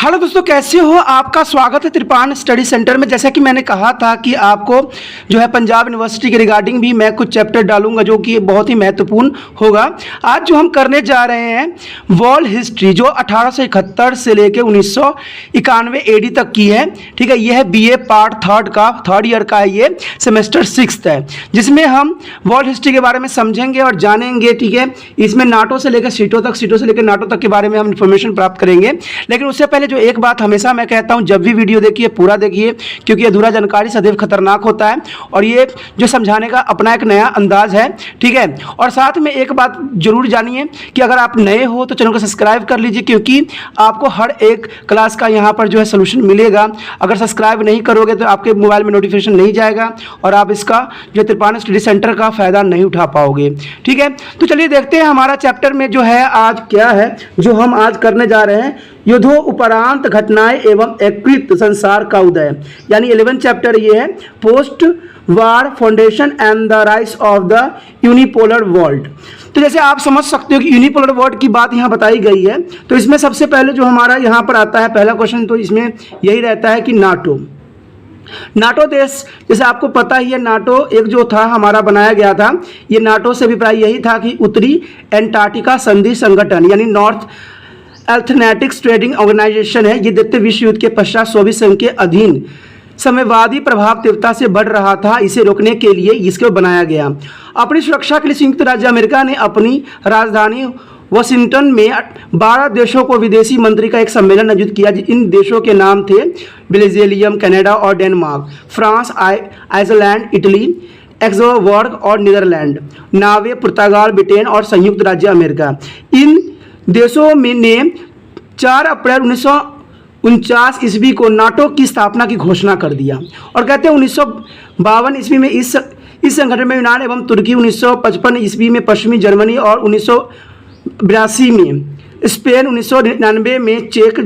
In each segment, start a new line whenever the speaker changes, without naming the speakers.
Hello दोस्तों, कैसे हो? आपका स्वागत है त्रिपान स्टडी सेंटर में। जैसा कि मैंने कहा था कि आपको जो है पंजाब यूनिवर्सिटी के रिगार्डिंग भी मैं कुछ चैप्टर डालूंगा जो कि बहुत ही महत्वपूर्ण होगा। आज जो हम करने जा रहे हैं वर्ल्ड हिस्ट्री, जो 1871 से लेकर 1991 AD तक की है। ठीक है, यह है BA पार्ट थर्ड ईयर का है, ये सेमेस्टर 6 है, जिसमें हम वर्ल्ड हिस्ट्री के बारे में समझेंगे और जानेंगे। ठीक है, इसमें नाटो से लेकर सीटों तक, सीटों से लेकर नाटो तक के बारे में हम इन्फॉर्मेशन प्राप्त करेंगे। लेकिन उससे पहले जो एक बात हमेशा मैं कहता हूं, जब भी वीडियो देखिए पूरा देखिए, क्योंकि अधूरा जानकारी सदैव खतरनाक होता है और ये जो समझाने का अपना एक नया अंदाज है। ठीक है, और साथ में एक बात जरूर जानिए कि अगर आप नए हो तो चैनल को सब्सक्राइब कर लीजिए, क्योंकि आपको हर एक क्लास का यहाँ पर जो है सोल्यूशन मिलेगा। अगर सब्सक्राइब नहीं करोगे तो आपके मोबाइल में नोटिफिकेशन नहीं जाएगा और आप इसका जो त्रिपान स्टडी सेंटर का फायदा नहीं उठा पाओगे। ठीक है, तो चलिए देखते हैं हमारा चैप्टर में जो है आज क्या है जो हम आज करने जा रहे हैं। युद्धों उपरांत घटनाएं एवं एकीकृत संसार का उदय, यानी 11 चैप्टर ये है, post war foundation and the rise of the unipolar world. तो जैसे आप समझ सकते हो कि यूनिपोलर वर्ल्ड की बात यहाँ बताई गई है, तो इसमें सबसे पहले जो हमारा यहाँ पर आता है पहला क्वेश्चन, तो इसमें यही रहता है कि नाटो देश, जैसे आपको पता ही है, नाटो एक जो था हमारा बनाया गया था, ये नाटो से अभिप्राय यही था कि उत्तरी एंटार्क्टिका संधि संगठन यानी नॉर्थ एथलेटिक्स ट्रेडिंग ऑर्गेनाइजेशन है। ये द्वितीय विश्व युद्ध के पश्चात सोवियत संघ के अधीन साम्यवादी प्रभाव तीव्रता से बढ़ रहा था, इसे रोकने के लिए इसको बनाया गया। अपनी सुरक्षा के लिए संयुक्त राज्य अमेरिका ने अपनी राजधानी वाशिंगटन में 12 देशों को विदेशी मंत्री का एक सम्मेलन आयोजित किया। इन देशों के नाम थे बेल्जियम, कनाडा और Denmark, France, Iceland, Italy, Luxembourg और नीदरलैंड, नॉर्वे, पुर्तगाल, ब्रिटेन और संयुक्त राज्य अमेरिका। इन देशों में ने 4 अप्रैल 1949 ईस्वी को नाटो की स्थापना की घोषणा कर दिया और कहते हैं 1952 ईस्वी में इस संगठन में यूनान एवं तुर्की, 1955 ईस्वी में पश्चिमी जर्मनी और 1982 में स्पेन, 1999 में चेक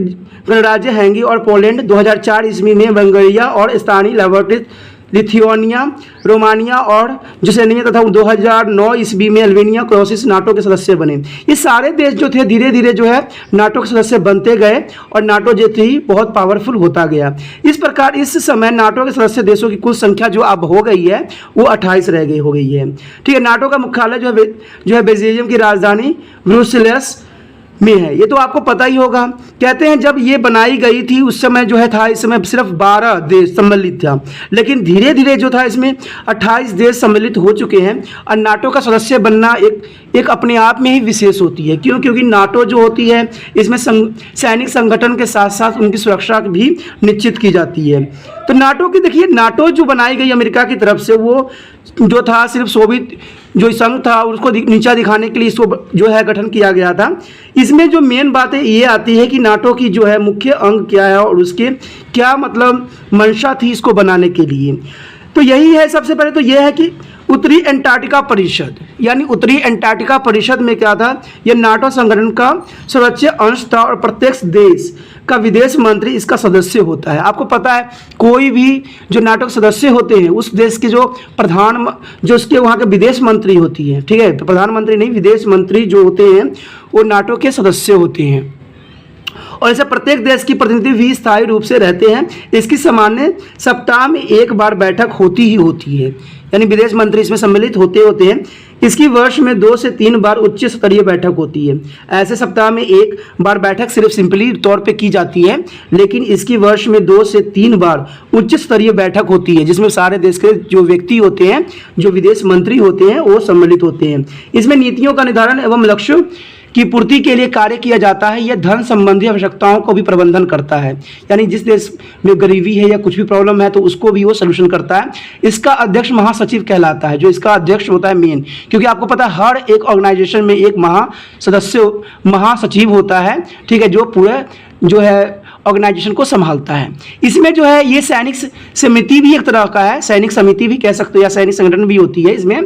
गणराज्य, हंगरी और पोलैंड, 2004 ईस्वी में बल्गारिया और स्थानीय लेबोरेटरी लिथुआनिया, रोमानिया और जर्मनी तथा 2009 ईस्वी में अल्बानिया, क्रोएशिया नाटो के सदस्य बने। ये सारे देश जो थे धीरे धीरे जो है नाटो के सदस्य बनते गए और नाटो जो थी बहुत पावरफुल होता गया। इस प्रकार इस समय नाटो के सदस्य देशों की कुल संख्या जो अब हो गई है वो 28 हो गई है। ठीक है, नाटो का मुख्यालय जो है बेल्जियम की राजधानी ब्रुसेल्स में है, ये तो आपको पता ही होगा। कहते हैं जब ये बनाई गई थी उस समय जो है था, इस समय सिर्फ 12 देश सम्मिलित था, लेकिन धीरे धीरे जो था इसमें 28 देश सम्मिलित हो चुके हैं। और नाटो का सदस्य बनना एक अपने आप में ही विशेष होती है। क्यों? क्योंकि नाटो जो होती है इसमें सैनिक संगठन के साथ साथ उनकी सुरक्षा भी निश्चित की जाती है। तो नाटो की देखिए, नाटो जो बनाई गई अमेरिका की तरफ से, वो जो था सिर्फ सोवियत जो संघ था उसको नीचा दिखाने के लिए इसको जो है गठन किया गया था। इसमें जो मेन बातें ये आती है कि नाटो की जो है मुख्य अंग क्या है और उसके क्या मतलब मंशा थी इसको बनाने के लिए। तो यही है, सबसे पहले तो यह है कि उत्तरी एंटार्क्टिका परिषद, यानी उत्तरी एंटार्क्टिका परिषद में क्या था, यह नाटो संगठन का सर्वोच्च अंश था और प्रत्येक देश का विदेश मंत्री इसका सदस्य होता है। आपको पता है कोई भी जो नाटो के सदस्य होते हैं उस देश के जो प्रधान, जो उसके वहाँ के विदेश मंत्री होती है, ठीक है, तो प्रधानमंत्री नहीं, विदेश मंत्री जो होते हैं वो नाटो के सदस्य होते हैं। और ऐसे प्रत्येक देश की प्रतिनिधि भी स्थायी रूप से रहते हैं। इसकी सामान्य सप्ताह में एक बार बैठक होती ही होती है, यानी विदेश मंत्री इसमें सम्मिलित होते हैं। इसकी वर्ष में 2 से 3 बार उच्च स्तरीय बैठक होती है। ऐसे सप्ताह में एक बार बैठक सिर्फ सिंपली तौर पे की जाती है, लेकिन इसकी वर्ष में 2 से 3 बार उच्च स्तरीय बैठक होती है, जिसमें सारे देश के जो व्यक्ति होते हैं, जो विदेश मंत्री होते हैं, वो सम्मिलित होते हैं। इसमें नीतियों का निर्धारण एवं लक्ष्यों की पूर्ति के लिए कार्य किया जाता है। यह धन संबंधी आवश्यकताओं को भी प्रबंधन करता है, यानी जिस देश में गरीबी है या कुछ भी प्रॉब्लम है तो उसको भी वो सलूशन करता है। इसका अध्यक्ष महासचिव कहलाता है, जो इसका अध्यक्ष होता है मेन, क्योंकि आपको पता है हर एक ऑर्गेनाइजेशन में एक महासचिव होता है। ठीक है, जो पूरे जो है ऑर्गेनाइजेशन को संभालता है। इसमें जो है ये सैनिक समिति भी एक तरह का है, सैनिक समिति भी कह सकते हो या सैनिक संगठन भी होती है। इसमें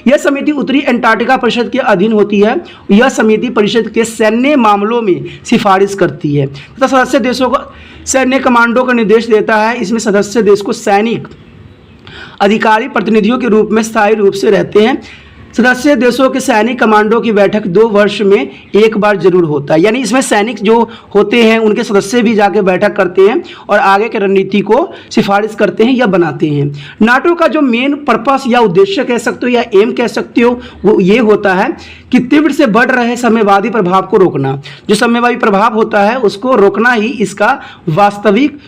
यह समिति उत्तरी एंटार्क्टिका परिषद के अधीन होती है। यह समिति परिषद के सैन्य मामलों में सिफारिश करती है तथा सदस्य देशों को सैन्य कमांडो का निर्देश देता है। इसमें सदस्य देश को सैनिक अधिकारी प्रतिनिधियों के रूप में स्थायी रूप से रहते हैं। सदस्य देशों के सैनिक कमांडो की बैठक 2 वर्ष में एक बार जरूर होता है। यानी इसमें सैनिक जो होते हैं उनके सदस्य भी जाके बैठक करते हैं और आगे की रणनीति को सिफारिश करते हैं या बनाते हैं। नाटो का जो मेन पर्पस या उद्देश्य कह सकते हो या एम कह सकते हो वो ये होता है कि तीव्र से बढ़ रहे साम्यवादी प्रभाव को रोकना। जो साम्यवादी प्रभाव होता है उसको रोकना ही इसका वास्तविक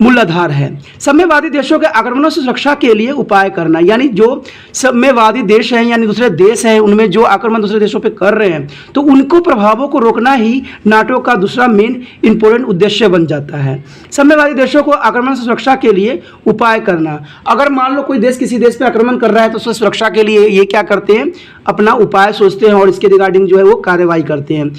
मूलाधार है। साम्यवादी देशों के आक्रमणों से सुरक्षा के लिए उपाय करना, यानी जो साम्यवादी देश हैं यानी दूसरे देश हैं उनमें जो आक्रमण दूसरे देशों पे कर रहे हैं तो उनको प्रभावों को रोकना ही नाटो का दूसरा मेन इंपॉर्टेंट उद्देश्य बन जाता है। साम्यवादी देशों को आक्रमण से सुरक्षा के लिए उपाय करना। अगर मान लो कोई देश किसी देश पे आक्रमण कर रहा है तो उससे सुरक्षा के लिए ये क्या करते हैं, अपना उपाय सोचते हैं और इसके रिगार्डिंग जो है वो कार्यवाही करते हैं।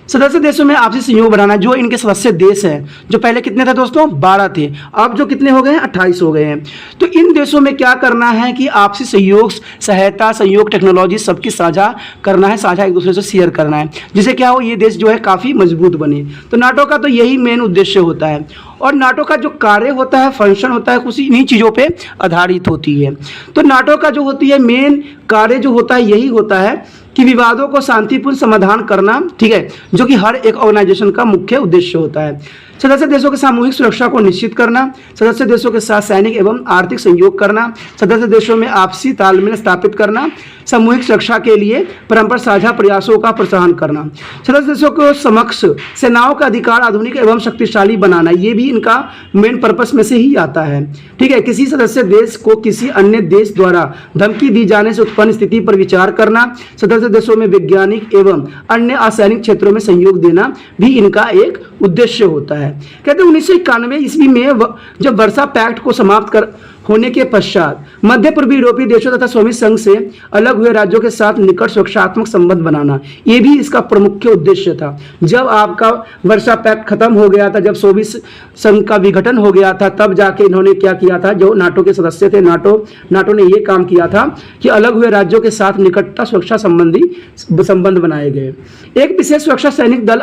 सदस्य देशों में आपसी सहयोग बढ़ाना। जो इनके सदस्य देश हैं, जो पहले कितने थे दोस्तों, 12 थे, अब जो कितने हो गए हैं, 28 हो गए हैं। तो इन देशों में क्या करना है कि आपसी सहयोग, सहायता, सहयोग, टेक्नोलॉजी सबकी साझा करना है, साझा एक दूसरे से शेयर करना है, जिससे क्या हो ये देश जो है काफ़ी मजबूत बने। तो नाटो का तो यही मेन उद्देश्य होता है और नाटो का जो कार्य होता है, फंक्शन होता है, कुछ इन्हीं चीज़ों पे आधारित होती है। तो नाटो का जो होती है मेन कार्य जो होता है यही होता है कि विवादों को शांतिपूर्ण समाधान करना, ठीक है, जो कि हर एक ऑर्गेनाइजेशन का मुख्य उद्देश्य होता है। सदस्य देशों की सामूहिक सुरक्षा को निश्चित करना, सदस्य देशों के साथ सैनिक एवं आर्थिक सहयोग करना, सदस्य देशों में आपसी तालमेल स्थापित करना, सामूहिक सुरक्षा के लिए परस्पर साझा प्रयासों का प्रोत्साहन करना, सदस्य देशों को समक्ष सेनाओं का अधिकार आधुनिक एवं शक्तिशाली बनाना, ये भी इनका मेन पर्पस में से ही आता है। ठीक है, किसी सदस्य देश को किसी अन्य देश द्वारा धमकी दी जाने से उत्पन्न स्थिति पर विचार करना, सदस्य देशों में वैज्ञानिक एवं अन्य असैनिक क्षेत्रों में सहयोग देना भी इनका एक उद्देश्य होता है। कहते हैं 1991 ईस्वी में जब वर्सा पैक्ट को समाप्त कर होने के पश्चात मध्य पूर्वी यूरोपीय देशों तथा सोवियत संघ से अलग हुए राज्यों के साथ निकट सुरक्षात्मक संबंध बनाना, ये भी इसका प्रमुख उद्देश्य था। जब आपका वर्सा पैक्ट खत्म हो गया था, जब सोवियत संघ का विघटन हो गया था, तब जाके इन्होंने क्या किया था, जो नाटो के सदस्य थे, नाटो ने ये काम किया था कि अलग हुए राज्यों के साथ निकटता सुरक्षा संबंधी संबंध बनाए गए। एक विशेष सुरक्षा सैनिक दल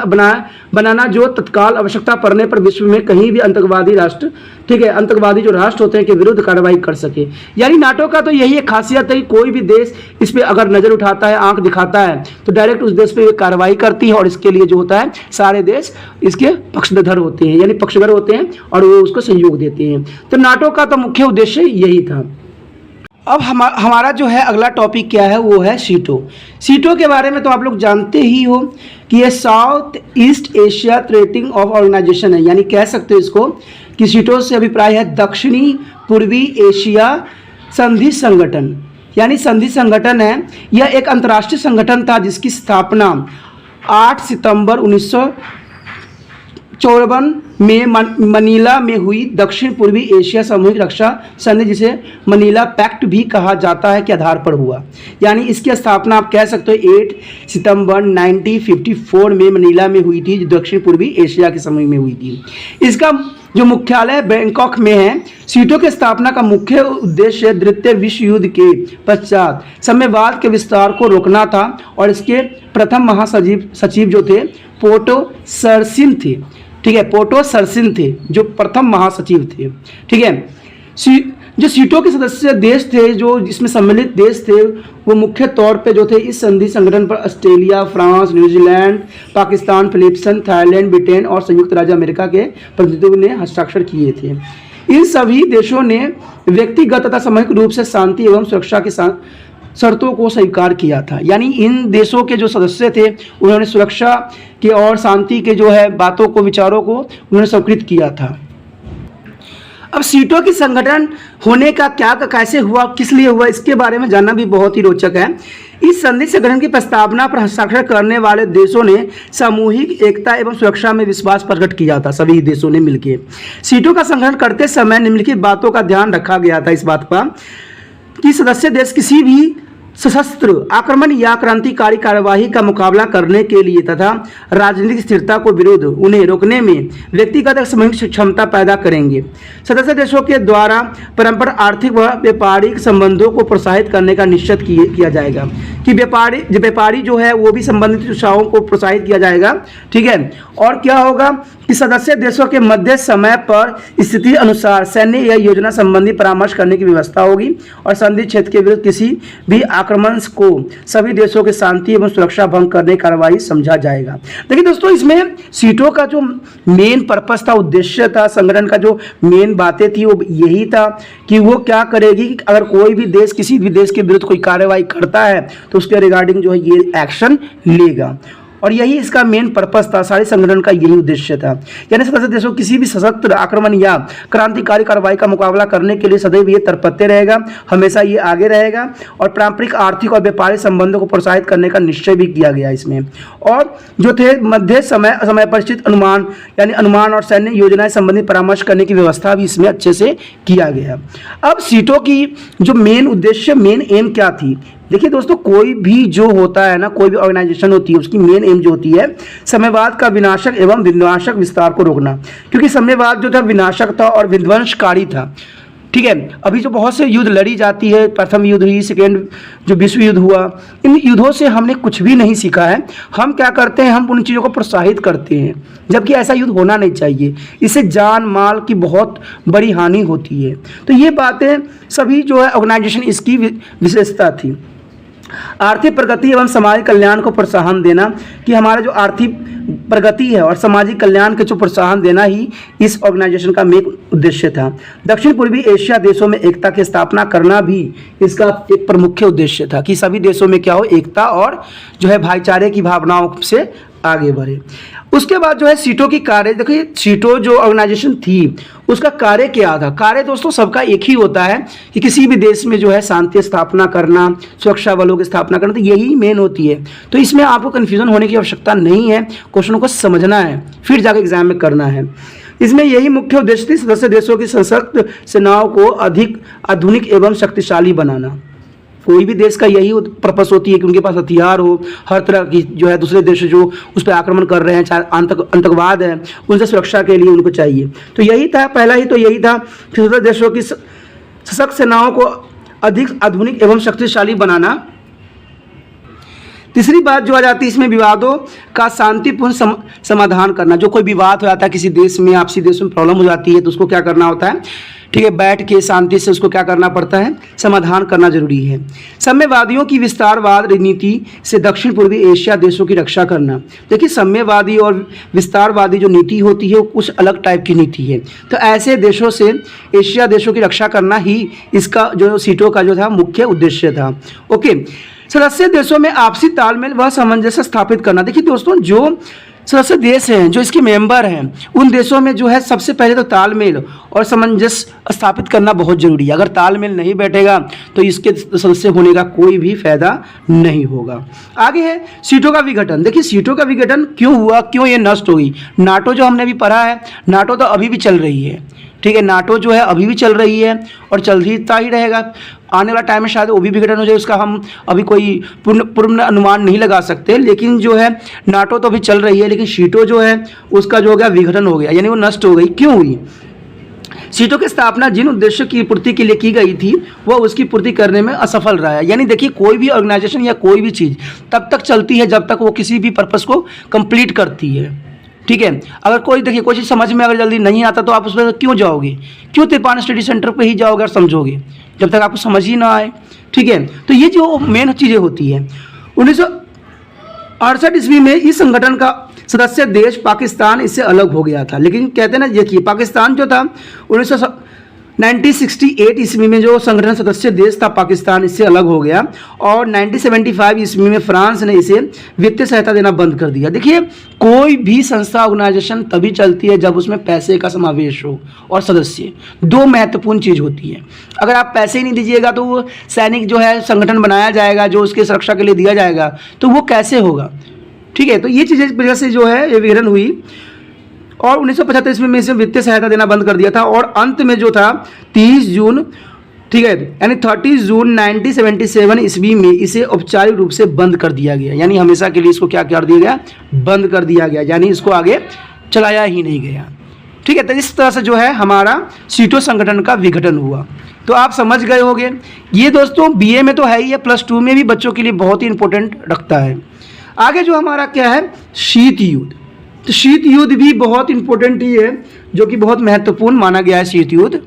बनाना जो तत्काल आवश्यकता पड़ने पर विश्व में कहीं भी आतंकवादी राष्ट्र, ठीक है, आतंकवादी जो राष्ट्र होते हैं के विरुद्ध कार्रवाई कर सके। यानी नाटो का तो यही एक खासियत है कि कोई भी देश इस पे अगर नजर उठाता है, आंख दिखाता है, तो डायरेक्ट उस देश पे कार्रवाई करती है और इसके लिए जो होता है सारे देश इसके पक्षधर होते हैं, यानी पक्षधर होते हैं और वो उसको सहयोग देते हैं। तो नाटो का तो मुख्य उद्देश्य यही था। अब हमारा जो है अगला टॉपिक क्या है, वो है सीटो। सीटो के बारे में तो आप लोग जानते ही हो कि ये South East Asia trading of organization है, यानी कह सकते हो इसको कि सीटो से अभिप्राय है दक्षिणी पूर्वी एशिया संधि संगठन, यानी संधि संगठन है। यह एक अंतर्राष्ट्रीय संगठन था जिसकी स्थापना 8 सितंबर 1954 में मनीला में हुई दक्षिण पूर्वी एशिया सामूहिक रक्षा संधि, जिसे मनीला पैक्ट भी कहा जाता है, के आधार पर हुआ। यानी इसकी स्थापना आप कह सकते हो 8 सितंबर 1954 में मनीला में हुई थी, जो दक्षिण पूर्वी एशिया के समूह में हुई थी। इसका जो मुख्यालय बैंकॉक में है। सीटो की स्थापना का मुख्य उद्देश्य द्वितीय विश्व युद्ध के पश्चात साम्यवाद के विस्तार को रोकना था और इसके प्रथम महासचिव जो थे पोटो सरसिन थे, ठीक है, पोटो सरसिन थे जो प्रथम महासचिव थे। ठीक है, जो सीटो के सदस्य देश थे, जो इसमें सम्मिलित देश थे, वो मुख्य तौर पे जो थे इस संधि संगठन पर Australia, France, New Zealand, Pakistan, Philippines, Thailand, Britain और संयुक्त राज्य अमेरिका के प्रतिनिधियों ने हस्ताक्षर किए थे। इन सभी देशों ने व्यक्तिगत तथा सामूहिक रूप से शांति एवं सुरक्षा के शर्तों को स्वीकार किया था। यानी इन देशों के जो सदस्य थे उन्होंने सुरक्षा के और शांति के जो है बातों को, विचारों को उन्होंने स्वीकृत किया था। अब सीटो की संगठन होने का क्या कैसे हुआ, किस लिए हुआ, इसके बारे में जानना भी बहुत ही रोचक है। इस संधि संगठन की प्रस्तावना पर हस्ताक्षर करने वाले देशों ने सामूहिक एकता एवं सुरक्षा में विश्वास प्रकट किया था। सभी देशों ने मिलकर सीटो का संगठन करते समय निम्नलिखित बातों का ध्यान रखा गया था। इस बात पर कि सदस्य देश किसी भी सशस्त्र आक्रमण या क्रांतिकारी कार्यवाही का मुकाबला करने के लिए तथा राजनीतिक स्थिरता को विरुद्ध उन्हें रोकने में व्यक्तिगत सामूहिक क्षमता पैदा करेंगे। सदस्य देशों के द्वारा परस्पर आर्थिक व व्यापारिक संबंधों को प्रोत्साहित करने का निश्चित किया जाएगा कि व्यापारी जो है वो भी संबंधित उत्साहों को प्रोत्साहित किया जाएगा। ठीक है, और क्या होगा कि सदस्य देशों के मध्य समय पर स्थिति अनुसार सैन्य या योजना संबंधी परामर्श करने की व्यवस्था होगी और संधि क्षेत्र के विरुद्ध किसी भी आक्रमण को सभी देशों के शांति एवं सुरक्षा भंग करने की कार्रवाई समझा जाएगा। देखिए दोस्तों, इसमें सीटों का जो मेन पर्पस था, उद्देश्य था, संगठन का जो मेन बातें थी वो यही था कि वो क्या करेगी कि अगर कोई भी देश किसी भी देश के विरुद्ध कोई कार्रवाई करता है तो उसके रिगार्डिंग जो है ये एक्शन लेगा, और यही इसका मेन पर्पस था। सारे संगठन का यही उद्देश्य था, यानी सदस्य देशों किसी भी सशस्त्र आक्रमण या क्रांतिकारी कार्रवाई का मुकाबला करने के लिए सदैव ये तत्पर रहेगा, हमेशा ये आगे रहेगा, और पारंपरिक आर्थिक और व्यापारिक संबंधों को प्रोत्साहित करने का निश्चय भी किया गया इसमें। और जो थे मध्य समय पर स्थित अनुमान, यानी अनुमान और सैन्य योजनाएं संबंधी परामर्श करने की व्यवस्था भी इसमें अच्छे से किया गया। अब सीटों की जो मेन उद्देश्य, मेन एम क्या थी? देखिए दोस्तों, कोई भी जो होता है ना, कोई भी ऑर्गेनाइजेशन होती है, उसकी मेन एम जो होती है साम्यवाद का विनाशक एवं विध्वंसक विस्तार को रोकना, क्योंकि साम्यवाद जो था विनाशक था और विध्वंसकारी था। ठीक है, अभी जो बहुत से युद्ध लड़ी जाती है, प्रथम युद्ध हुई, सेकेंड जो विश्व युद्ध हुआ, इन युद्धों से हमने कुछ भी नहीं सीखा है। हम क्या करते हैं, हम उन चीज़ों को प्रोत्साहित करते हैं, जबकि ऐसा युद्ध होना नहीं चाहिए। इससे जान माल की बहुत बड़ी हानि होती है। तो ये बातें सभी जो है ऑर्गेनाइजेशन, इसकी विशेषता थी। आर्थिक प्रगति एवं सामाजिक कल्याण को प्रोत्साहन देना, कि हमारा जो आर्थिक प्रगति है और सामाजिक कल्याण के जो प्रोत्साहन देना ही इस ऑर्गेनाइजेशन का मेन उद्देश्य था। दक्षिण पूर्वी एशिया देशों में एकता की स्थापना करना भी इसका एक प्रमुख उद्देश्य था, कि सभी देशों में क्या हो, एकता और जो है भाईचारे की भावनाओं से आगे बढ़े। उसके बाद जो है सीटों की कार्य, देखिए सीटों जो ऑर्गेनाइजेशन थी उसका कार्य क्या था? कार्य दोस्तों सबका एक ही होता है कि किसी भी देश में जो है शांति स्थापना करना, सुरक्षा बलों की स्थापना करना, तो यही मेन होती है। तो इसमें आपको कन्फ्यूजन होने की आवश्यकता नहीं है, क्वेश्चनों को समझना है, फिर जाकर एग्जाम में करना है। इसमें यही मुख्य उद्देश्य थी, सदस्य देशों की सशक्त सेनाओं को अधिक आधुनिक एवं शक्तिशाली बनाना। कोई भी देश का यही पर्पस होती है कि उनके पास हथियार हो, हर तरह की जो है दूसरे देश जो उस पर आक्रमण कर रहे हैं, चाहे आतंकवाद है, उनसे सुरक्षा के लिए उनको चाहिए। तो यही था, पहला ही तो यही था कि सदस्य देशों की सशक्त सेनाओं को अधिक आधुनिक एवं शक्तिशाली बनाना। तीसरी बात जो आ जाती है इसमें, विवादों का शांतिपूर्ण समाधान करना। जो कोई विवाद हो जाता है किसी देश में, आपसी देश में प्रॉब्लम हो जाती है, तो उसको क्या करना होता है, ठीक है, बैठ के शांति से उसको क्या करना पड़ता है, समाधान करना जरूरी है। साम्यवादियों की विस्तारवाद नीति से दक्षिण पूर्वी एशिया देशों की रक्षा करना। देखिए, साम्यवादी और विस्तारवादी जो नीति होती है वो कुछ अलग टाइप की नीति है। तो ऐसे देशों से एशिया देशों की रक्षा करना ही इसका जो सीटों का जो था मुख्य उद्देश्य था। ओके, सदस्य देशों में आपसी तालमेल व सामंजस्य स्थापित करना। देखिए दोस्तों, जो सदस्य देश हैं, जो इसके मेंबर हैं, उन देशों में जो है सबसे पहले तो तालमेल और सामंजस्य स्थापित करना बहुत जरूरी है। अगर तालमेल नहीं बैठेगा तो इसके सदस्य होने का कोई भी फायदा नहीं होगा। आगे है सीटों का विघटन। देखिए, सीटों का विघटन क्यों हुआ, क्यों ये नष्ट हो गई? नाटो जो हमने अभी पढ़ा है, नाटो तो अभी भी चल रही है, ठीक है, नाटो जो है अभी भी चल रही है और चलता ही रहेगा। आने वाला टाइम में शायद वो भी विघटन हो जाए, उसका हम अभी कोई पूर्ण अनुमान नहीं लगा सकते, लेकिन जो है नाटो तो अभी चल रही है, लेकिन सीटों जो है उसका जो हो गया विघटन हो गया, यानी वो नष्ट हो गई। क्यों हुई? सीटों की स्थापना जिन उद्देश्यों की पूर्ति के लिए की गई थी वह उसकी पूर्ति करने में असफल रहा है। यानी देखिए, कोई भी ऑर्गेनाइजेशन या कोई भी चीज़ तब तक चलती है जब तक वो किसी भी पर्पस को कंप्लीट करती है, ठीक है। अगर कोई देखिए कोई चीज़ समझ में अगर जल्दी नहीं आता तो आप उसमें क्यों जाओगे, क्यों तिरपान स्टडी सेंटर पे ही जाओगे और समझोगे, जब तक आपको समझ ही ना आए, ठीक है। तो ये जो मेन चीज़ें होती है। 1968 ईस्वी में इस संगठन का सदस्य देश पाकिस्तान इससे अलग हो गया था। लेकिन कहते हैं ना, देखिए पाकिस्तान जो था 1968 ईस्वी में जो संगठन सदस्य देश था पाकिस्तान इससे अलग हो गया, और 1975 ईस्वी में फ्रांस ने इसे वित्तीय सहायता देना बंद कर दिया। देखिए, कोई भी संस्था ऑर्गेनाइजेशन तभी चलती है जब उसमें पैसे का समावेश हो और सदस्य, दो महत्वपूर्ण चीज़ होती है। अगर आप पैसे ही नहीं दीजिएगा तो वो सैनिक जो है संगठन बनाया जाएगा जो उसके सुरक्षा के लिए दिया जाएगा, तो वो कैसे होगा, ठीक है। तो ये चीज़ें वजह से जो है ये विघटन हुई, और 1975 ईस्वी में इसे वित्तीय सहायता देना बंद कर दिया था, और अंत में जो था 30 जून, ठीक है, यानी 30 जून 1977 ईस्वी में इसे औपचारिक रूप से बंद कर दिया गया। यानी हमेशा के लिए इसको क्या कर दिया गया, बंद कर दिया गया, यानी इसको आगे चलाया ही नहीं गया, ठीक है। तो इस तरह से जो है हमारा सीटों संगठन का विघटन हुआ। तो आप समझ गए होंगे। ये दोस्तों बीए में तो है ही है, +2 में भी बच्चों के लिए बहुत ही इंपॉर्टेंट रखता है। आगे जो हमारा क्या है, शीत युद्ध। तो शीत युद्ध भी बहुत इंपॉर्टेंट ही है, जो कि बहुत महत्वपूर्ण माना गया है शीत युद्ध।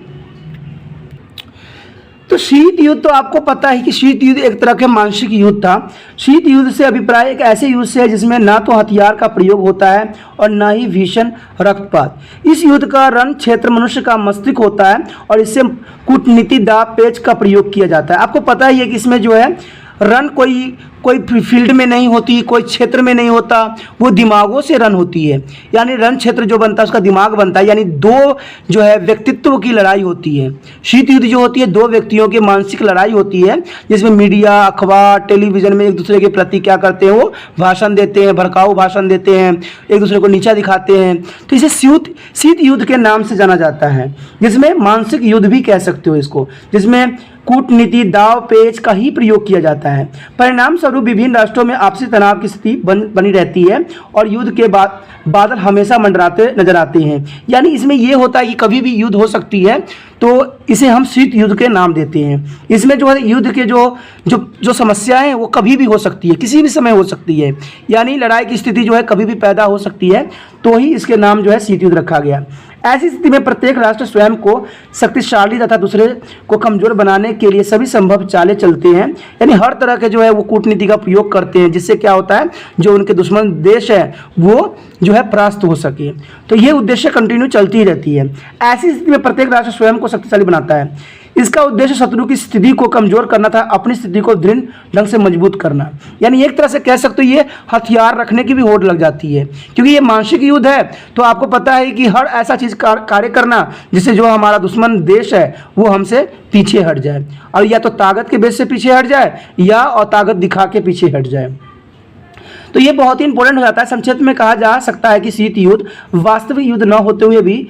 तो शीत युद्ध तो आपको पता है कि शीत युद्ध एक तरह का मानसिक युद्ध था। शीत युद्ध से अभिप्राय एक ऐसे युद्ध से है जिसमें ना तो हथियार का प्रयोग होता है और ना ही भीषण रक्तपात। इस युद्ध का रण क्षेत्र मनुष्य का मस्तिष्क होता है और इससे कूटनीति, दाव पेच का प्रयोग किया जाता है। आपको पता ही है कि इसमें जो है रन कोई फील्ड में नहीं होती, कोई क्षेत्र में नहीं होता, वो दिमागों से रन होती है। यानी रन क्षेत्र जो बनता है उसका दिमाग बनता है, यानी दो जो है व्यक्तित्व की लड़ाई होती है। शीत युद्ध जो होती है दो व्यक्तियों की मानसिक लड़ाई होती है, जिसमें मीडिया, अखबार, टेलीविजन में एक दूसरे के प्रति क्या करते हैं, वो भाषण देते हैं, भड़काऊ भाषण देते हैं, एक दूसरे को नीचा दिखाते हैं। तो इसे शीत युद्ध के नाम से जाना जाता है, जिसमें मानसिक युद्ध भी कह सकते हो इसको, जिसमें कूटनीति, दाव पेच का ही प्रयोग किया जाता है। परिणाम स्वरूप विभिन्न राष्ट्रों में आपसी तनाव की स्थिति बनी रहती है और युद्ध के बाद बादल हमेशा मंडराते नजर आते हैं। यानी इसमें यह होता है कि कभी भी युद्ध हो सकती है, तो इसे हम शीत युद्ध के नाम देते हैं। इसमें जो है युद्ध के जो समस्याएं हैं वो कभी भी हो सकती है, किसी भी समय हो सकती है। यानी लड़ाई की स्थिति जो है कभी भी पैदा हो सकती है, तो ही इसके नाम जो है शीत युद्ध रखा गया। ऐसी स्थिति में प्रत्येक राष्ट्र स्वयं को शक्तिशाली तथा दूसरे को कमजोर बनाने के लिए सभी संभव चालें चलते हैं। यानी हर तरह के जो है वो कूटनीति का प्रयोग करते हैं, जिससे क्या होता है जो उनके दुश्मन देश है वो जो है परास्त हो सके। तो ये उद्देश्य कंटिन्यू चलती ही रहती है। ऐसी स्थिति में प्रत्येक राष्ट्र स्वयं को शक्तिशाली बनाता है। इसका उद्देश्य शत्रु की स्थिति को कमजोर करना था, अपनी स्थिति को दृढ़ ढंग से मजबूत करना। यानी एक तरह से कह सकते हो ये हथियार रखने की भी होड़ लग जाती है, क्योंकि ये मानसिक युद्ध है। तो आपको पता है कि हर ऐसा चीज कार्य करना जिससे जो हमारा दुश्मन देश है वो हमसे पीछे हट जाए, और या तो ताकत के बेस से पीछे हट जाए या और ताकत दिखा के पीछे हट जाए। तो ये बहुत ही इंपॉर्टेंट हो जाता है। संक्षिप्त में कहा जा सकता है कि शीत युद्ध वास्तविक युद्ध न होते हुए भी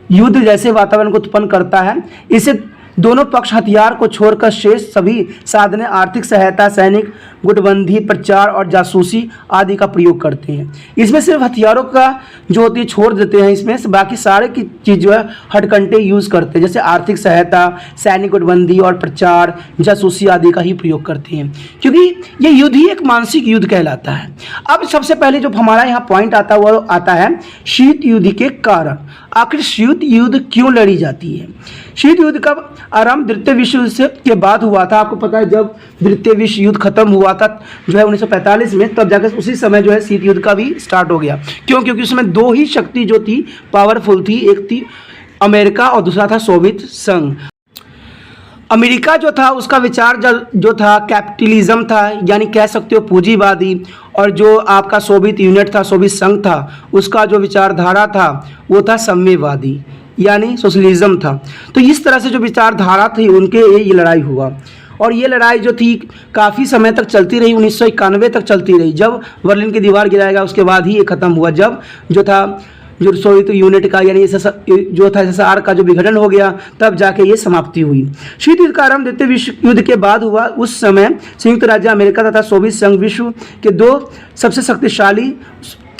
युद्ध जैसे वातावरण को उत्पन्न करता है। इसे दोनों पक्ष हथियार को छोड़कर शेष सभी साधने, आर्थिक सहायता, सैनिक गुटबंदी, प्रचार और जासूसी आदि का प्रयोग करते हैं। इसमें सिर्फ हथियारों का जो होती है छोड़ देते हैं, इसमें से बाकी सारे की चीज़ जो है हथकंडे यूज़ करते हैं, जैसे आर्थिक सहायता, सैनिक गुटबंदी और प्रचार, जासूसी आदि का ही प्रयोग करते हैं, क्योंकि ये युद्ध ही एक मानसिक युद्ध कहलाता है। अब सबसे पहले जो हमारा यहाँ पॉइंट आता है वो आता है शीत युद्ध के कारण। आखिर शीत युद्ध क्यों लड़ी जाती है? शीत युद्ध का आरंभ द्वितीय विश्व युद्ध के बाद हुआ था। आपको पता है जब द्वितीय विश्व युद्ध खत्म हुआ था जो है 1945 में, तब जाकर उसी समय जो है शीत युद्ध का भी स्टार्ट हो गया। क्यों? क्योंकि उसमें दो ही शक्ति जो थी पावरफुल थी, एक थी अमेरिका और दूसरा था सोवियत संघ। अमेरिका जो था उसका विचार जो था कैपिटलिज्म था, यानी कह सकते हो पूंजीवादी, और जो आपका सोवियत यूनिट था, सोवियत संघ था, उसका जो विचारधारा था वो था साम्यवादी, यानी सोशलिज्म था। तो इस तरह से जो विचारधारा थी उनके ये लड़ाई हुआ, और ये लड़ाई जो थी काफ़ी समय तक चलती रही, 1991 तक चलती रही। जब बर्लिन की दीवार गिराएगा उसके बाद ही ये ख़त्म हुआ, जब जो था जो सोवियत यूनिट का यानी जो था SSR का जो विघटन हो गया, तब जाके ये समाप्ति हुई। शीत युद्ध का आरंभ द्वितीय विश्व युद्ध के बाद हुआ। उस समय संयुक्त राज्य अमेरिका तथा सोवियत संघ विश्व के दो सबसे शक्तिशाली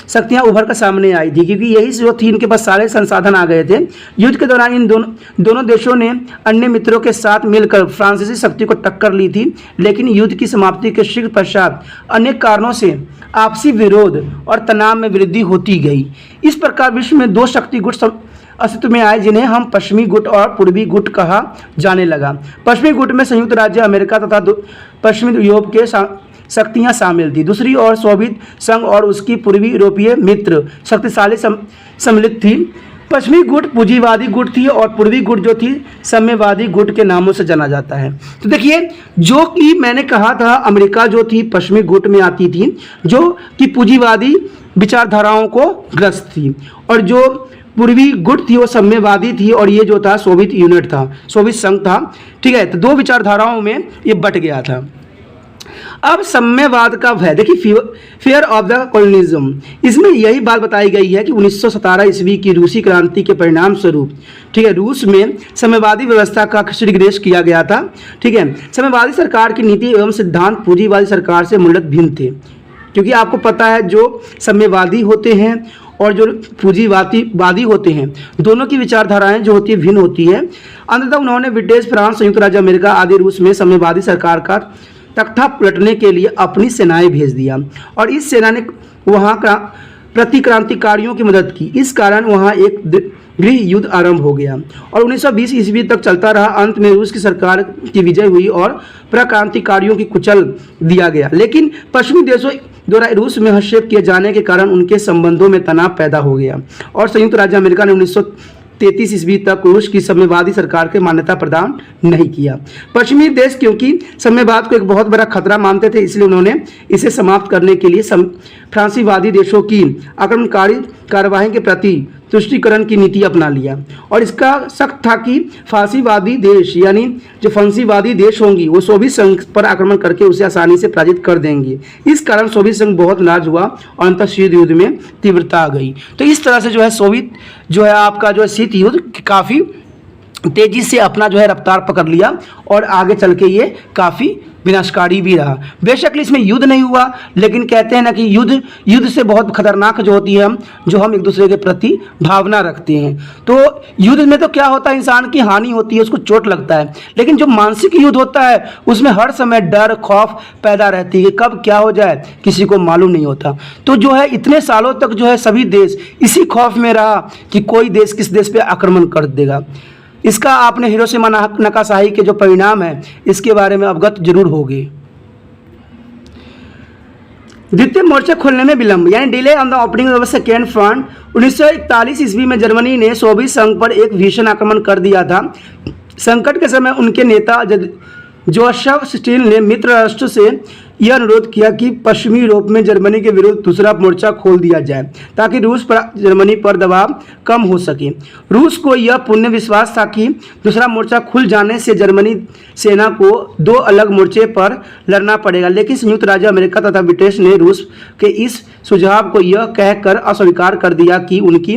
शक्तियां उभर कर सामने आई थी, क्योंकि यही जो थी इनके पास सारे संसाधन आ गए थे। युद्ध के दौरान इन दोनों देशों ने अन्य मित्रों के साथ मिलकर फ्रांसीसी शक्ति को टक्कर ली थी, लेकिन युद्ध की समाप्ति के शीघ्र पश्चात अनेक कारणों से आपसी विरोध और तनाव में वृद्धि होती गई। इस प्रकार विश्व में दो शक्ति गुट अस्तित्व में आए, जिन्हें हम पश्चिमी गुट और पूर्वी गुट कहा जाने लगा। पश्चिमी गुट में संयुक्त राज्य अमेरिका तथा पश्चिमी यूरोप के शक्तियां शामिल थी। दूसरी ओर सोवियत संघ और उसकी पूर्वी यूरोपीय मित्र शक्तिशाली सम्मिलित थी। पश्चिमी गुट पूंजीवादी गुट थी और पूर्वी गुट जो थी साम्यवादी गुट के नामों से जाना जाता है। तो देखिए, जो कि मैंने कहा था अमेरिका जो थी पश्चिमी गुट में आती थी, जो कि पूंजीवादी विचारधाराओं को ग्रस्त थी, और जो पूर्वी गुट थी वो साम्यवादी थी, और ये जो था सोवियत यूनिट था, सोवियत संघ था। ठीक है, तो दो विचारधाराओं में ये बट गया था। अब साम्यवाद का भय, देखिए फियर ऑफ द कॉलोनिज्म, इसमें यही बात बताई गई है कि 1917 ईस्वी की रूसी क्रांति के परिणाम स्वरूप, ठीक है, रूस में साम्यवादी व्यवस्था का श्रीगणेश किया गया था। ठीक है, साम्यवादी सरकार की नीति एवं सिद्धांत पूंजीवादी सरकार से मूलतः भिन्न थे, क्योंकि आपको पता है जो साम्यवादी होते हैं और जो पूंजीवादी होते हैं, दोनों की विचारधाराएं जो होती है भिन्न होती है। अंततः उन्होंने ब्रिटेन, फ्रांस, संयुक्त राज्य अमेरिका आदि रूस में साम्यवादी सरकार का तख्ता पलटने के लिए अपनी सेनाएं भेज दिया, और इस सेना ने वहाँ का प्रतिक्रांतिकारियों की मदद की। इस कारण वहाँ एक गृह युद्ध आरंभ हो गया और 1920 ईस्वी तक चलता रहा। अंत में रूस की सरकार की विजय हुई और प्रक्रांतिकारियों की कुचल दिया गया। लेकिन पश्चिमी देशों द्वारा रूस में हस्तक्षेप किए जाने के कारण उनके संबंधों में तनाव पैदा हो गया और संयुक्त राज्य अमेरिका ने 1933 ईस्वी तक रूस की साम्यवादी सरकार के मान्यता प्रदान नहीं किया। पश्चिमी देश क्योंकि साम्यवाद को एक बहुत बड़ा खतरा मानते थे, इसलिए उन्होंने इसे समाप्त करने के लिए फ्रांसीवादी देशों की आक्रमणकारी कार्यवाही के प्रति तुष्टीकरण की नीति अपना लिया और इसका सख्त था कि फांसीवादी देश यानी जो फांसीवादी देश होंगी वो सोवियत संघ पर आक्रमण करके उसे आसानी से पराजित कर देंगे। इस कारण सोवियत संघ बहुत नाराज हुआ और अंतः शीत युद्ध में तीव्रता आ गई। तो इस तरह से जो है सोवियत जो है आपका जो है शीत युद्ध काफ़ी तेजी से अपना जो है रफ्तार पकड़ लिया और आगे चल के ये काफ़ी विनाशकारी भी रहा। बेशक इसमें युद्ध नहीं हुआ, लेकिन कहते हैं ना कि युद्ध से बहुत खतरनाक जो होती है जो हम एक दूसरे के प्रति भावना रखते हैं। तो युद्ध में तो क्या होता है, इंसान की हानि होती है, उसको चोट लगता है, लेकिन जो मानसिक युद्ध होता है उसमें हर समय डर खौफ पैदा रहती है, कब क्या हो जाए किसी को मालूम नहीं होता। तो जो है इतने सालों तक जो है सभी देश इसी खौफ में रहा कि कोई देश किस देश पे आक्रमण कर देगा। इसका आपने हिरोशिमा नागासाकी के जो परिणाम है इसके बारे में अवगत जरूर होंगे। द्वितीय मोर्चा खोलने में विलंब यानी delay on the opening of second front. 1941 ईस्वी में जर्मनी ने सोवियत संघ पर एक भीषण आक्रमण कर दिया था। संकट के समय उनके नेता जोसेफ स्टालिन ने मित्र राष्ट्र से यह अनुरोध किया कि पश्चिमी यूरोप में जर्मनी के विरुद्ध दूसरा मोर्चा खोल दिया जाए ताकि रूस पर जर्मनी पर दबाव कम हो सके। रूस को यह पूर्ण विश्वास था कि दूसरा मोर्चा खुल जाने से जर्मनी सेना को दो अलग मोर्चे पर लड़ना पड़ेगा, लेकिन संयुक्त राज्य अमेरिका तथा ब्रिटेन ने रूस के इस सुझाव को यह कहकर अस्वीकार कर दिया कि उनकी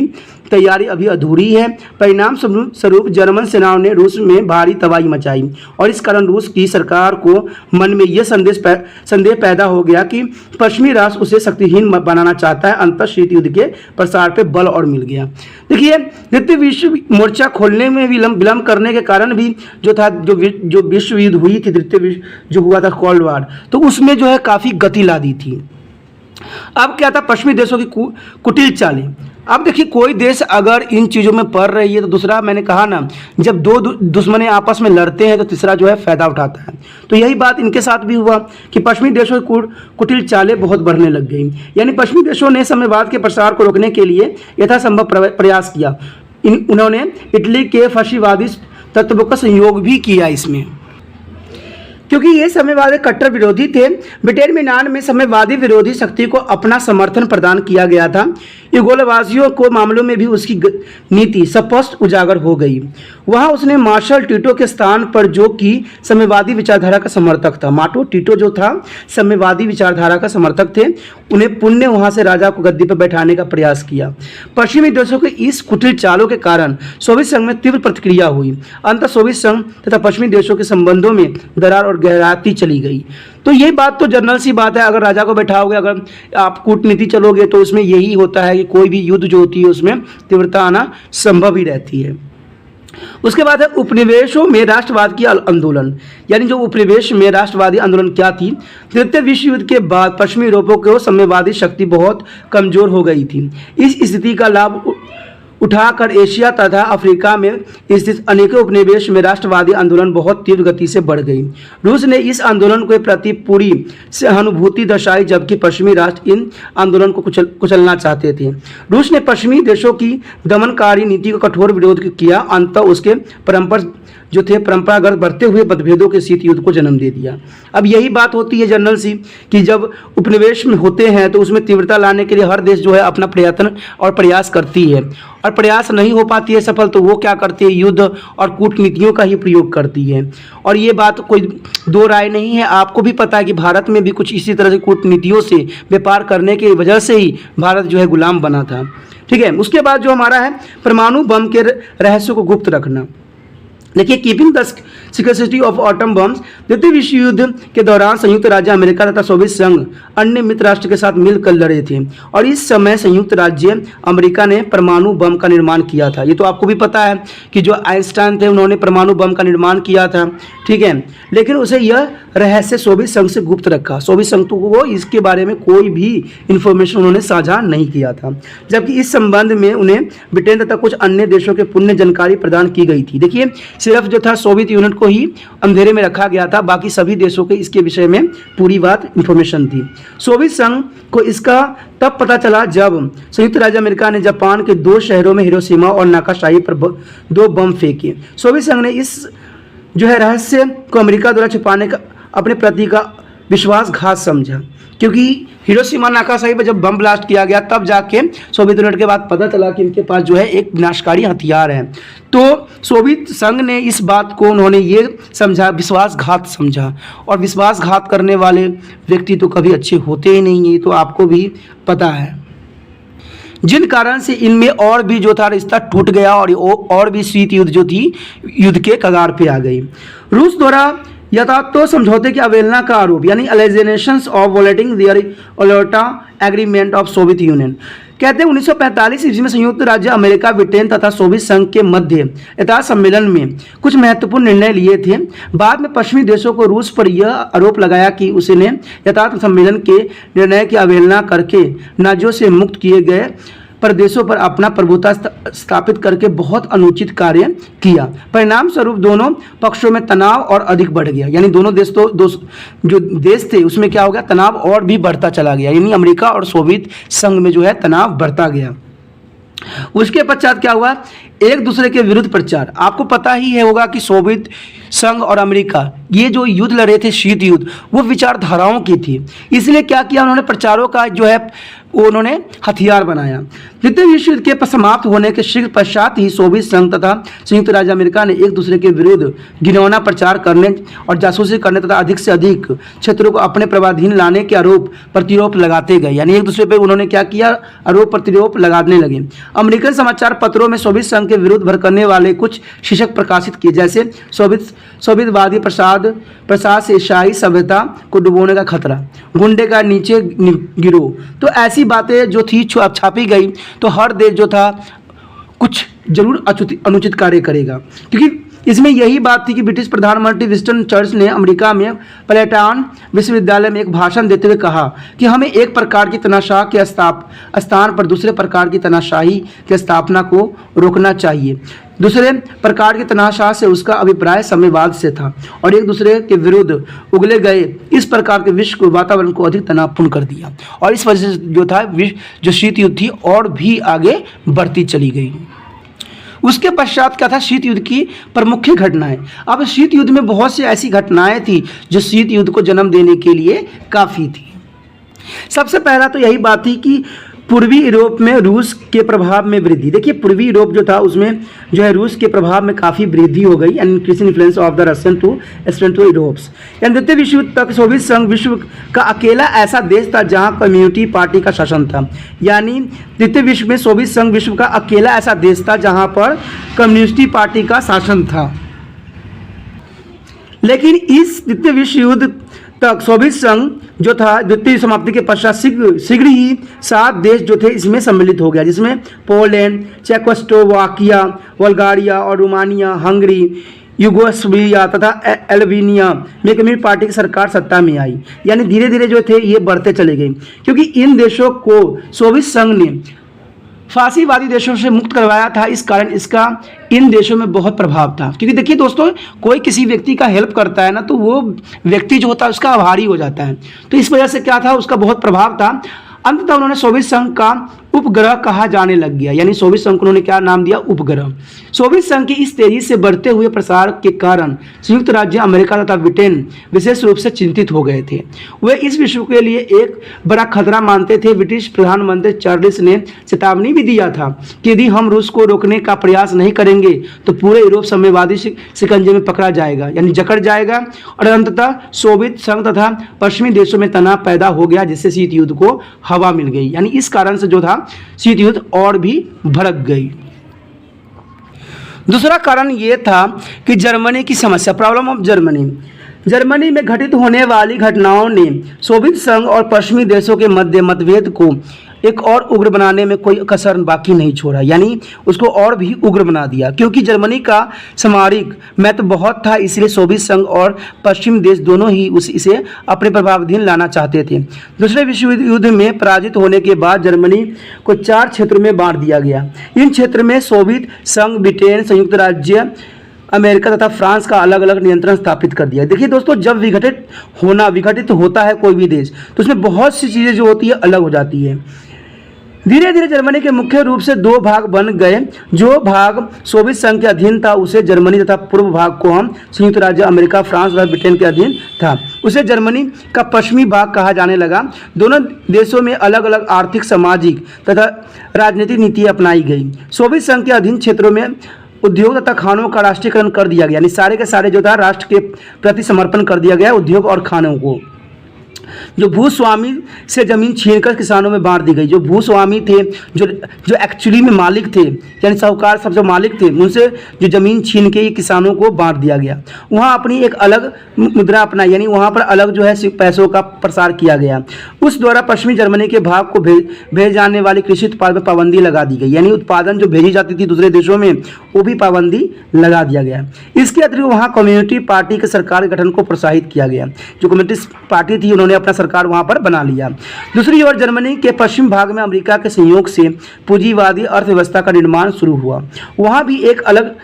तैयारी अभी अधूरी है। परिणाम स्वरूप जर्मन सेनाओं ने रूस में भारी तबाही मचाई और इस कारण रूस की सरकार को मन में यह संदेह पैदा हो गया कि पश्चिमी राष्ट्र उसे शक्तिहीन बनाना चाहता है। अंततः शीत युद्ध के प्रसार पे बल और मिल गया। देखिए द्वितीय विश्व मोर्चा खोलने में विलंब करने के कारण भी जो था जो विश्व युद्ध हुई थी, द्वितीय विश्व जो हुआ था कोल्ड वार, तो उसमें जो है काफ़ी गति ला दी थी। अब क्या था, पश्चिमी देशों की कुटिल चालें। अब देखिए कोई देश अगर इन चीज़ों में पड़ रही है तो दूसरा, मैंने कहा ना, जब दो दुश्मन आपस में लड़ते हैं तो तीसरा जो है फ़ायदा उठाता है। तो यही बात इनके साथ भी हुआ कि पश्चिमी देशों की कुटिल चालें बहुत बढ़ने लग गई। यानी पश्चिमी देशों ने साम्यवाद के प्रसार को रोकने के लिए यथासंभव प्रयास किया। उन्होंने इटली के फाशीवादी तत्वों का सहयोग भी किया इसमें, क्योंकि ये साम्यवादी कट्टर विरोधी थे। ब्रिटेन में यूनान में साम्यवादी विरोधी शक्ति को अपना समर्थन प्रदान किया गया था। युगोस्लाविया को मामलों में भी उसकी नीति स्पष्ट उजागर हो गई। वहाँ उसने मार्शल टीटो के स्थान पर, जो कि साम्यवादी विचारधारा का समर्थक था, मार्शल टीटो जो था साम्यवादी विचारधारा का समर्थक थे, उन्हें पुण्य वहाँ से राजा को गद्दी पर बैठाने का प्रयास किया। पश्चिमी देशों के इस कुटिल चालों के कारण सोवियत संघ में तीव्र प्रतिक्रिया हुई। अंततः सोवियत संघ तथा पश्चिमी देशों के संबंधों में दरार और गहराती चली गई। तो ये बात तो जनरल सी बात है, अगर राजा को बैठाओगे, अगर आप कूटनीति चलोगे तो उसमें यही होता है कि कोई भी युद्ध जो होती है उसमें तीव्रता आना संभव ही रहती है। उसके बाद है उपनिवेशों में राष्ट्रवाद की आंदोलन। यानी जो उपनिवेश में राष्ट्रवादी आंदोलन क्या थी, द्वितीय विश्व युद्ध के बाद पश्चिमी यूरोप को साम्यवादी शक्ति बहुत कमजोर हो गई थी। इस स्थिति का लाभ उठाकर एशिया तथा अफ्रीका में स्थित अनेकों उपनिवेश में राष्ट्रवादी आंदोलन बहुत तीव्र गति से बढ़ गई। रूस ने इस आंदोलन के प्रति पूरी सहानुभूति दर्शाई, जबकि पश्चिमी राष्ट्र इन आंदोलन को कुचलना चाहते थे। रूस ने पश्चिमी देशों की दमनकारी नीति का कठोर विरोध किया। अंततः उसके परंपरागत बढ़ते हुए मतभेदों के शीत युद्ध को जन्म दे दिया। अब यही बात होती है जनरल सी कि जब उपनिवेश में होते हैं तो उसमें तीव्रता लाने के लिए हर देश जो है अपना प्रयत्न और प्रयास करती है, और प्रयास नहीं हो पाती है सफल तो वो क्या करती है, युद्ध और कूटनीतियों का ही प्रयोग करती है। और ये बात कोई दो राय नहीं है, आपको भी पता है कि भारत में भी कुछ इसी तरह से कूटनीतियों से व्यापार करने की वजह से ही भारत जो है गुलाम बना था। ठीक है, उसके बाद जो हमारा है परमाणु बम के रहस्यों को गुप्त रखना। देखिए keeping the secrecy of atom bombs. द्वितीय विश्व युद्ध के दौरान संयुक्त राज्य अमेरिका तथा सोवियत संघ अन्य मित्र राष्ट्र के साथ मिलकर लड़े थे और इस समय संयुक्त राज्य अमेरिका ने परमाणु बम का निर्माण किया था। ये तो आपको भी पता है कि जो आइंस्टाइन थे उन्होंने परमाणु बम का निर्माण किया था, ठीक है, लेकिन उसे यह रहस्य सोवियत संघ से गुप्त रखा। सोवियत संघ को इसके बारे में कोई भी इंफॉर्मेशन उन्होंने साझा नहीं किया था, जबकि इस संबंध में उन्हें ब्रिटेन तथा कुछ अन्य देशों के पुण्य जानकारी प्रदान की गई थी। देखिए, सिर्फ जो था सोवियत यूनियन को ही अंधेरे में रखा गया था, बाकी सभी देशों के इसके विषय में पूरी बात इंफॉर्मेशन थी। सोवियत संघ को इसका तब पता चला जब संयुक्त राज्य अमेरिका ने जापान के 2 शहरों में हिरोशिमा और नागासाकी पर 2 बम फेंके। सोवियत संघ ने इस जो है रहस्य को अमेरिका द्वारा छुपाने का अपने प्रति का विश्वासघात समझा, क्योंकि हिरोशिमा नागासाकी पर जब बम ब्लास्ट किया गया तब जाके सोवियत यूनियन के बाद पता चला कि इनके पास जो है एक विनाशकारी हथियार है। तो सोवियत संघ ने इस बात को उन्होंने ये समझा, विश्वासघात समझा, और विश्वासघात करने वाले व्यक्ति तो कभी अच्छे होते ही नहीं है, तो आपको भी पता है, जिन कारण से इनमें और भी जो था रिश्ता टूट गया और भी शीत युद्ध जो थी युद्ध के कगार पे आ गई। रूस द्वारा यथातो समझौते की अवहेलना का आरोप, यानी allegations of violating their Yalta agreement of Soviet Union, कहते हैं 1945 ईस्वी में संयुक्त राज्य अमेरिका, ब्रिटेन तथा सोवियत संघ के मध्य यथार्थ सम्मेलन में कुछ महत्वपूर्ण निर्णय लिए थे। बाद में पश्चिमी देशों को रूस पर यह आरोप लगाया कि उसने यथार्थ सम्मेलन के निर्णय की अवहेलना करके नाजियों से मुक्त किए गए प्रदेशों पर अपना प्रभुता स्थापित करके बहुत अनुचित कार्य किया। परिणाम स्वरूप दोनों पक्षों में तनाव और अधिक बढ़ गया, यानी दोनों देश जो देश थे उसमें क्या हो गया, तनाव और भी बढ़ता चला गया, यानी अमेरिका और सोवियत संघ में जो है तनाव बढ़ता गया। उसके पश्चात क्या हुआ, एक दूसरे के विरुद्ध प्रचार। आपको पता ही है होगा कि सोवियत संघ और अमेरिका ये जो युद्ध लड़े थे, शीत युद्ध, वो विचारधाराओं की थी, इसलिए क्या किया उन्होंने, प्रचारों का जो है वो उन्होंने हथियार बनाया। द्वितीय विश्व युद्ध के समाप्त होने के शीघ्र पश्चात ही सोवियत संघ तथा संयुक्त राज्य अमेरिका ने एक दूसरे के विरुद्ध घिनौना प्रचार करने और जासूसी करने तथा अधिक से अधिक क्षेत्रों को अपने प्रभावाधीन लाने के आरोप प्रतिरोप लगाते गए, यानी एक दूसरे पर उन्होंने क्या किया, आरोप प्रतिरोप लगाने लगे। अमेरिकन समाचार पत्रों में सोवियत संघ के विरुद्ध भड़कने वाले कुछ शीर्षक प्रकाशित किए, जैसे सोवियतवादी प्रसाद से ईसाई सभ्यता को डुबोने का खतरा, गुंडे का नीचे गिरो। तो ऐसी बातें जो थी छापी गई, तो हर देश जो था कुछ जरूर अनुचित कार्य करेगा, क्योंकि इसमें यही बात थी कि ब्रिटिश प्रधानमंत्री विंस्टन चर्चिल ने अमेरिका में प्लेटन विश्वविद्यालय में एक भाषण देते हुए कहा कि हमें एक प्रकार की तनाशाह के स्थान पर दूसरे प्रकार की तनाशाही की स्थापना को रोकना चाहिए। दूसरे प्रकार की तनाशाह से उसका अभिप्राय साम्यवाद से था और एक दूसरे के विरुद्ध उगले गए इस प्रकार के विश्व को वातावरण को अधिक तनावपूर्ण कर दिया, और इस वजह से जो था जो शीत युद्ध थी और भी आगे बढ़ती चली गई। उसके पश्चात क्या था, शीत युद्ध की प्रमुख घटनाएं। अब शीत युद्ध में बहुत सी ऐसी घटनाएं थी जो शीत युद्ध को जन्म देने के लिए काफ़ी थी। सबसे पहला तो यही बात थी कि पूर्वी यूरोप में रूस के प्रभाव में वृद्धि। देखिए, पूर्वी यूरोप जो था उसमें जो है रूस के प्रभाव में काफ़ी वृद्धि हो गई, and increasing influence of the Russian to eastern to Europes. यानी द्वितीय विश्व युद्ध तक सोवियत संघ विश्व का अकेला ऐसा देश था जहां कम्युनिटी पार्टी का शासन था। यानी द्वितीय विश्व में सोवियत संघ विश्व का अकेला ऐसा देश था जहां पर कम्युनिस्ट पार्टी का शासन था। लेकिन इस द्वितीय विश्व युद्ध तक सोवियत संघ जो था द्वितीय समाप्ति के पश्चात शीघ्र ही 7 देश जो थे इसमें सम्मिलित हो गया, जिसमें पोलैंड, चेकोस्लोवाकिया, बुल्गारिया और रोमानिया, हंगरी, यूगोस्लाविया तथा अल्बानिया में कम्युनिस्ट पार्टी की सरकार सत्ता में आई। यानी धीरे धीरे जो थे ये बढ़ते चले गए, क्योंकि इन देशों को सोवियत संघ ने फांसीवादी देशों से मुक्त करवाया था, इस कारण इसका इन देशों में बहुत प्रभाव था। क्योंकि देखिए दोस्तों, कोई किसी व्यक्ति का हेल्प करता है ना, तो वो व्यक्ति जो होता है उसका आभारी हो जाता है, तो इस वजह से क्या था, उसका बहुत प्रभाव था। अंततः उन्होंने सोवियत संघ का उपग्रह कहा जाने लग गया, यानी सोवियत संघ को उन्होंने क्या नाम दिया, उपग्रह। सोवियत संघ के इस तेजी से बढ़ते हुए प्रसार के कारण संयुक्त राज्य अमेरिका तथा ब्रिटेन विशेष रूप से चिंतित हो गए थे। वे इस विश्व के लिए एक बड़ा खतरा मानते थे। ब्रिटिश प्रधानमंत्री चार्ल्स ने चेतावनी भी दिया था कि यदि हम रूस को रोकने का प्रयास नहीं करेंगे तो पूरे यूरोप साम्यवादी शिकंजे में पकड़ा जाएगा, यानी जकड़ जाएगा, और अंततः सोवियत संघ तथा पश्चिमी देशों में तनाव पैदा हो गया, जिससे शीत युद्ध को हवा मिल गई। यानी इस कारण से जो था शीत युद्ध और भी भड़क गई। दूसरा कारण यह था कि जर्मनी की समस्या, प्रॉब्लम ऑफ जर्मनी। जर्मनी में घटित होने वाली घटनाओं ने सोवियत संघ और पश्चिमी देशों के मध्य मतभेद को एक और उग्र बनाने में कोई कसर बाकी नहीं छोड़ा, यानी उसको और भी उग्र बना दिया। क्योंकि जर्मनी का सामरिक महत्व बहुत था, इसलिए सोवियत संघ और पश्चिमी देश दोनों ही इसे अपने प्रभावाधीन लाना चाहते थे। दूसरे विश्व युद्ध में पराजित होने के बाद जर्मनी को 4 क्षेत्रों में बांट दिया गया। इन क्षेत्र में सोवियत संघ, ब्रिटेन, संयुक्त राज्य अमेरिका तथा फ्रांस का अलग अलग नियंत्रण स्थापित कर दिया। देखिए दोस्तों, जब विघटित होता है कोई भी देश, तो उसमें बहुत सी चीज़ें जो होती है अलग हो जाती है। धीरे धीरे जर्मनी के मुख्य रूप से 2 भाग बन गए। जो भाग सोवियत संघ के अधीन था उसे जर्मनी तथा पूर्व भाग को हम संयुक्त राज्य अमेरिका, फ्रांस तथा ब्रिटेन के अधीन था, उसे जर्मनी का पश्चिमी भाग कहा जाने लगा। दोनों देशों में अलग अलग आर्थिक, सामाजिक तथा राजनीतिक नीतियाँ अपनाई गई। सोवियत संघ के अधीन क्षेत्रों में उद्योग तथा खानों का राष्ट्रीयकरण कर दिया गया, यानी सारे के सारे जो था राष्ट्र के प्रति समर्पण कर दिया गया उद्योग और खानों को। जो भूस्वामी से जमीन छीनकर किसानों में बांट दी गई। जो भूस्वामी थे, जो एक्चुअली में मालिक थे, यानी साहूकार सब जो मालिक थे, उनसे जो जमीन छीन के किसानों को बांट दिया गया। वहाँ अपनी एक अलग मुद्रा अपनाई, यानी वहाँ पर अलग जो है पैसों का प्रसार किया गया। उस द्वारा पश्चिमी जर्मनी के भाग को भेज जाने वाली कृषि उत्पाद में पाबंदी लगा दी गई, यानी उत्पादन जो भेजी जाती थी दूसरे देशों में वो भी पाबंदी लगा दिया गया। इसके अतिरिक्त वहाँ कम्युनिटी पार्टी के सरकार के गठन को प्रोत्साहित किया गया। जो कम्युनिस्ट पार्टी थी उन्होंने अपना सरकार वहां पर बना लिया। दूसरी ओर जर्मनी के पश्चिम भाग में अमेरिका के सहयोग से पूंजीवादी अर्थव्यवस्था का निर्माण शुरू हुआ। वहां भी एक अलग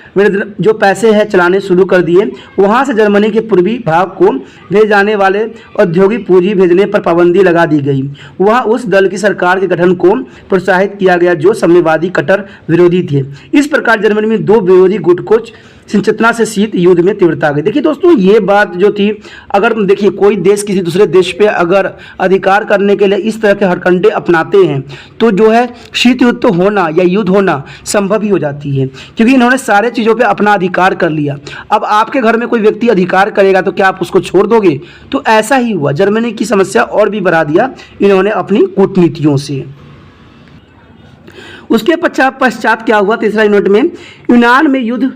जो पैसे है चलाने शुरू कर दिए। वहां से जर्मनी के पूर्वी भाग को भेजे जाने वाले औद्योगिक पूंजी भेजने पर पाबंदी लगा दी गई। वहां उस दल की सरकार के गठन को प्रोत्साहित किया गया जो साम्यवादी कट्टर विरोधी थे। इस प्रकार जर्मनी में 2 विरोधी गुट को चेतना से शीत युद्ध में तीव्रता आ गई। देखिए दोस्तों, ये बात जो थी, अगर देखिए कोई देश किसी दूसरे देश पे अगर अधिकार करने के लिए इस तरह के हथकंडे अपनाते हैं तो जो है शीत युद्ध तो होना या युद्ध होना संभव ही हो जाती है, क्योंकि इन्होंने सारे चीज़ों पे अपना अधिकार कर लिया। अब आपके घर में कोई व्यक्ति अधिकार करेगा तो क्या आप उसको छोड़ दोगे? तो ऐसा ही हुआ। जर्मनी की समस्या और भी बढ़ा दिया इन्होंने अपनी कूटनीतियों से। उसके पश्चात क्या हुआ? तीसरा यूनिट में यूनान में युद्ध,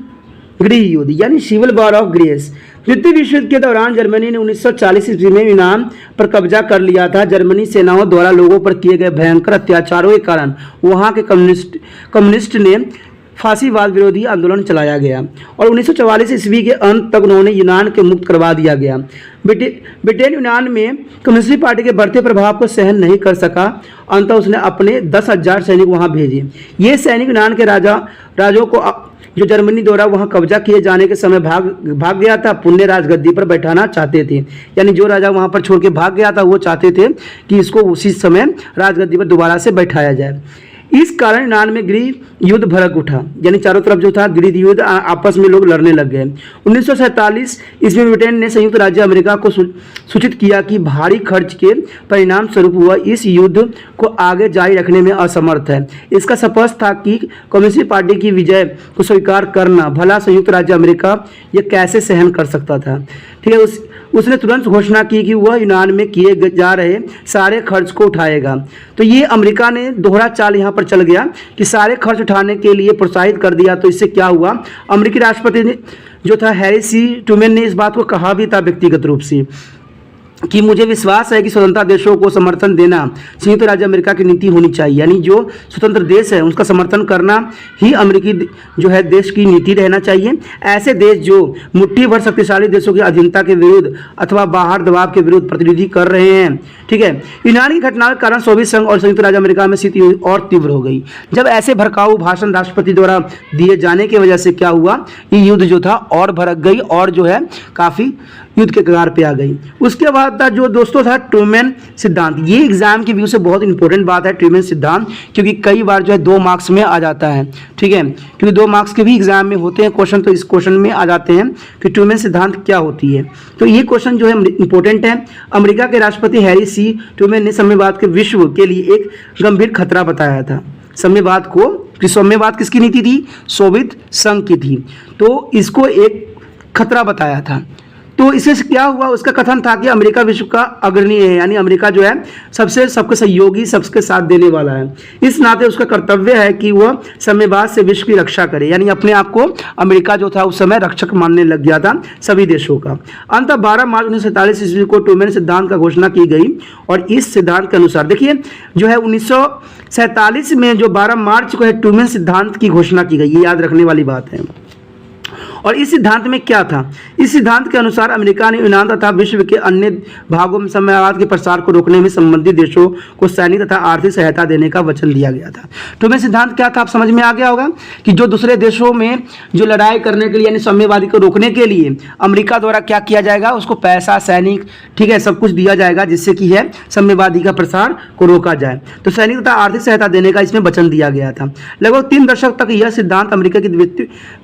गृह युद्ध यानी सिविल वॉर ऑफ ग्रीस। द्वितीय विश्व युद्ध के दौरान जर्मनी ने 1940 ईस्वी में यूनान पर कब्जा कर लिया था। जर्मनी सेनाओं द्वारा लोगों पर किए गए भयंकर अत्याचारों के कारण वहां के कम्युनिस्ट ने फांसीवाद विरोधी आंदोलन चलाया गया और 1944 ईस्वी के अंत तक उन्होंने यूनान के मुक्त करवा दिया गया। ब्रिटेन यूनान में कम्युनिस्ट पार्टी के बढ़ते प्रभाव को सहन नहीं कर सका। अंततः उसने अपने 10,000 सैनिक वहां भेजे। ये सैनिक यूनान के राजों को जो जर्मनी द्वारा वहां कब्जा किए जाने के समय भाग गया था, पुण्य राजगद्दी पर बैठाना चाहते थे। यानी जो राजा वहां पर छोड़ के भाग गया था वो चाहते थे कि इसको उसी समय राजगद्दी पर दोबारा से बैठाया जाए। इस कारण यूनान में गृह युद्ध भड़क उठा, यानी चारों तरफ जो था गृह युद्ध, आपस में लोग लड़ने लग गए। 1947 ईस्वी में ब्रिटेन ने संयुक्त राज्य अमेरिका को सूचित किया कि भारी खर्च के परिणाम स्वरूप वह इस युद्ध को आगे जारी रखने में असमर्थ है। इसका स्पष्ट था कि कम्युनिस्ट पार्टी की विजय को स्वीकार करना भला संयुक्त राज्य अमेरिका ये कैसे सहन कर सकता था। ठीक है, उसने तुरंत घोषणा की कि वह यूनान में किए जा रहे सारे खर्च को उठाएगा। तो ये अमेरिका ने दोहरा चाल यहाँ पर चल गया कि सारे खर्च उठाने के लिए प्रोत्साहित कर दिया। तो इससे क्या हुआ? अमेरिकी राष्ट्रपति ने जो था हैरी सी ट्रूमैन ने इस बात को कहा भी था व्यक्तिगत रूप से कि मुझे विश्वास है कि स्वतंत्र देशों को समर्थन देना संयुक्त राज्य अमेरिका की नीति होनी चाहिए। यानी जो स्वतंत्र देश है उसका समर्थन करना ही अमेरिकी जो है देश की नीति रहना चाहिए। ऐसे देश जो मुट्ठी भर शक्तिशाली देशों की अधीनता के विरुद्ध अथवा बाहर दबाव के विरुद्ध प्रतिनिधि कर रहे हैं। ठीक है, यूनान की घटना के कारण सोवियत संघ और संयुक्त राज्य अमेरिका में स्थिति और तीव्र हो गई। जब ऐसे भड़काऊ भाषण राष्ट्रपति द्वारा दिए जाने की वजह से क्या हुआ, ये युद्ध जो था और भड़क गई और जो है काफ़ी युद्ध के कगार पे आ गई। उसके बाद था जो दोस्तों था ट्रूमैन सिद्धांत। ये एग्जाम के व्यू से बहुत इंपॉर्टेंट बात है ट्रूमैन सिद्धांत, क्योंकि कई बार जो है 2 मार्क्स में आ जाता है। ठीक है, क्योंकि 2 मार्क्स के भी एग्जाम में होते हैं क्वेश्चन, तो इस क्वेश्चन में आ जाते हैं कि ट्रूमैन सिद्धांत क्या होती है। तो ये क्वेश्चन जो है इंपॉर्टेंट है। अमेरिका के राष्ट्रपति हैरी सी ट्रूमैन ने साम्यवाद के विश्व के लिए एक गंभीर खतरा बताया था। साम्यवाद को, साम्यवाद किसकी नीति थी? सोवियत संघ की थी। तो इसको एक खतरा बताया था। तो इससे क्या हुआ, उसका कथन था कि अमेरिका विश्व का अग्रणी है, यानी अमेरिका जो है सबसे सबके सहयोगी, सबके साथ देने वाला है। इस नाते उसका कर्तव्य है कि वह साम्यवाद से विश्व की रक्षा करे, यानी अपने आप को अमेरिका जो था उस समय रक्षक मानने लग गया था सभी देशों का। अंत 12 मार्च 1947 ईस्वी को ट्रूमैन सिद्धांत का घोषणा की गई, और इस सिद्धांत के अनुसार देखिए जो है 1947 में जो 12 मार्च को है ट्रूमैन सिद्धांत की घोषणा की गई, ये याद रखने वाली बात है। और इस सिद्धांत में क्या था, इस सिद्धांत के अनुसार अमेरिका ने यूनान तथा विश्व के अन्य भागों में साम्यवाद के प्रसार को रोकने में संबंधित देशों को सैनिक तथा आर्थिक सहायता देने का वचन दिया गया था। तो मैं सिद्धांत क्या था, आप समझ में आ गया होगा कि जो दूसरे देशों में जो लड़ाई करने के लिए यानी साम्यवादी को रोकने के लिए अमेरिका द्वारा क्या किया जाएगा, उसको पैसा, सैनिक, ठीक है, सब कुछ दिया जाएगा जिससे कि है साम्यवादी का प्रसार को रोका जाए। तो सैनिक तथा आर्थिक सहायता देने का इसमें वचन दिया गया था। लगभग 3 दशक तक यह सिद्धांत अमेरिका की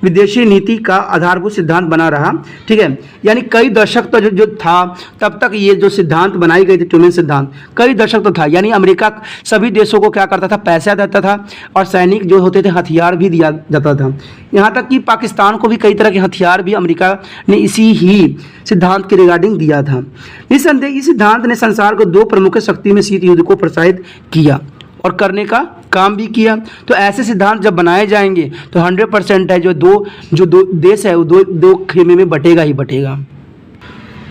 विदेशी नीति का आधारभूत सिद्धांत बना रहा, ठीक है, यानी कई दशक तक जो था तब तक ये जो सिद्धांत बनाई गई थी ट्रूमैन सिद्धांत, कई दशक तो था। यानी अमेरिका सभी देशों को क्या करता था, पैसा देता था, और सैनिक जो होते थे हथियार भी दिया जाता था। यहाँ तक कि पाकिस्तान को भी कई तरह के हथियार भी अमेरिका ने इसी ही सिद्धांत के रिगार्डिंग दिया था। निस्संदेह इस सिद्धांत ने संसार को 2 प्रमुख शक्ति में शीत युद्ध को प्रोत्साहित किया और करने का काम भी किया। तो ऐसे सिद्धांत जब बनाए जाएंगे तो 100% है जो दो देश है वो दो खेमे में बटेगा ही बटेगा।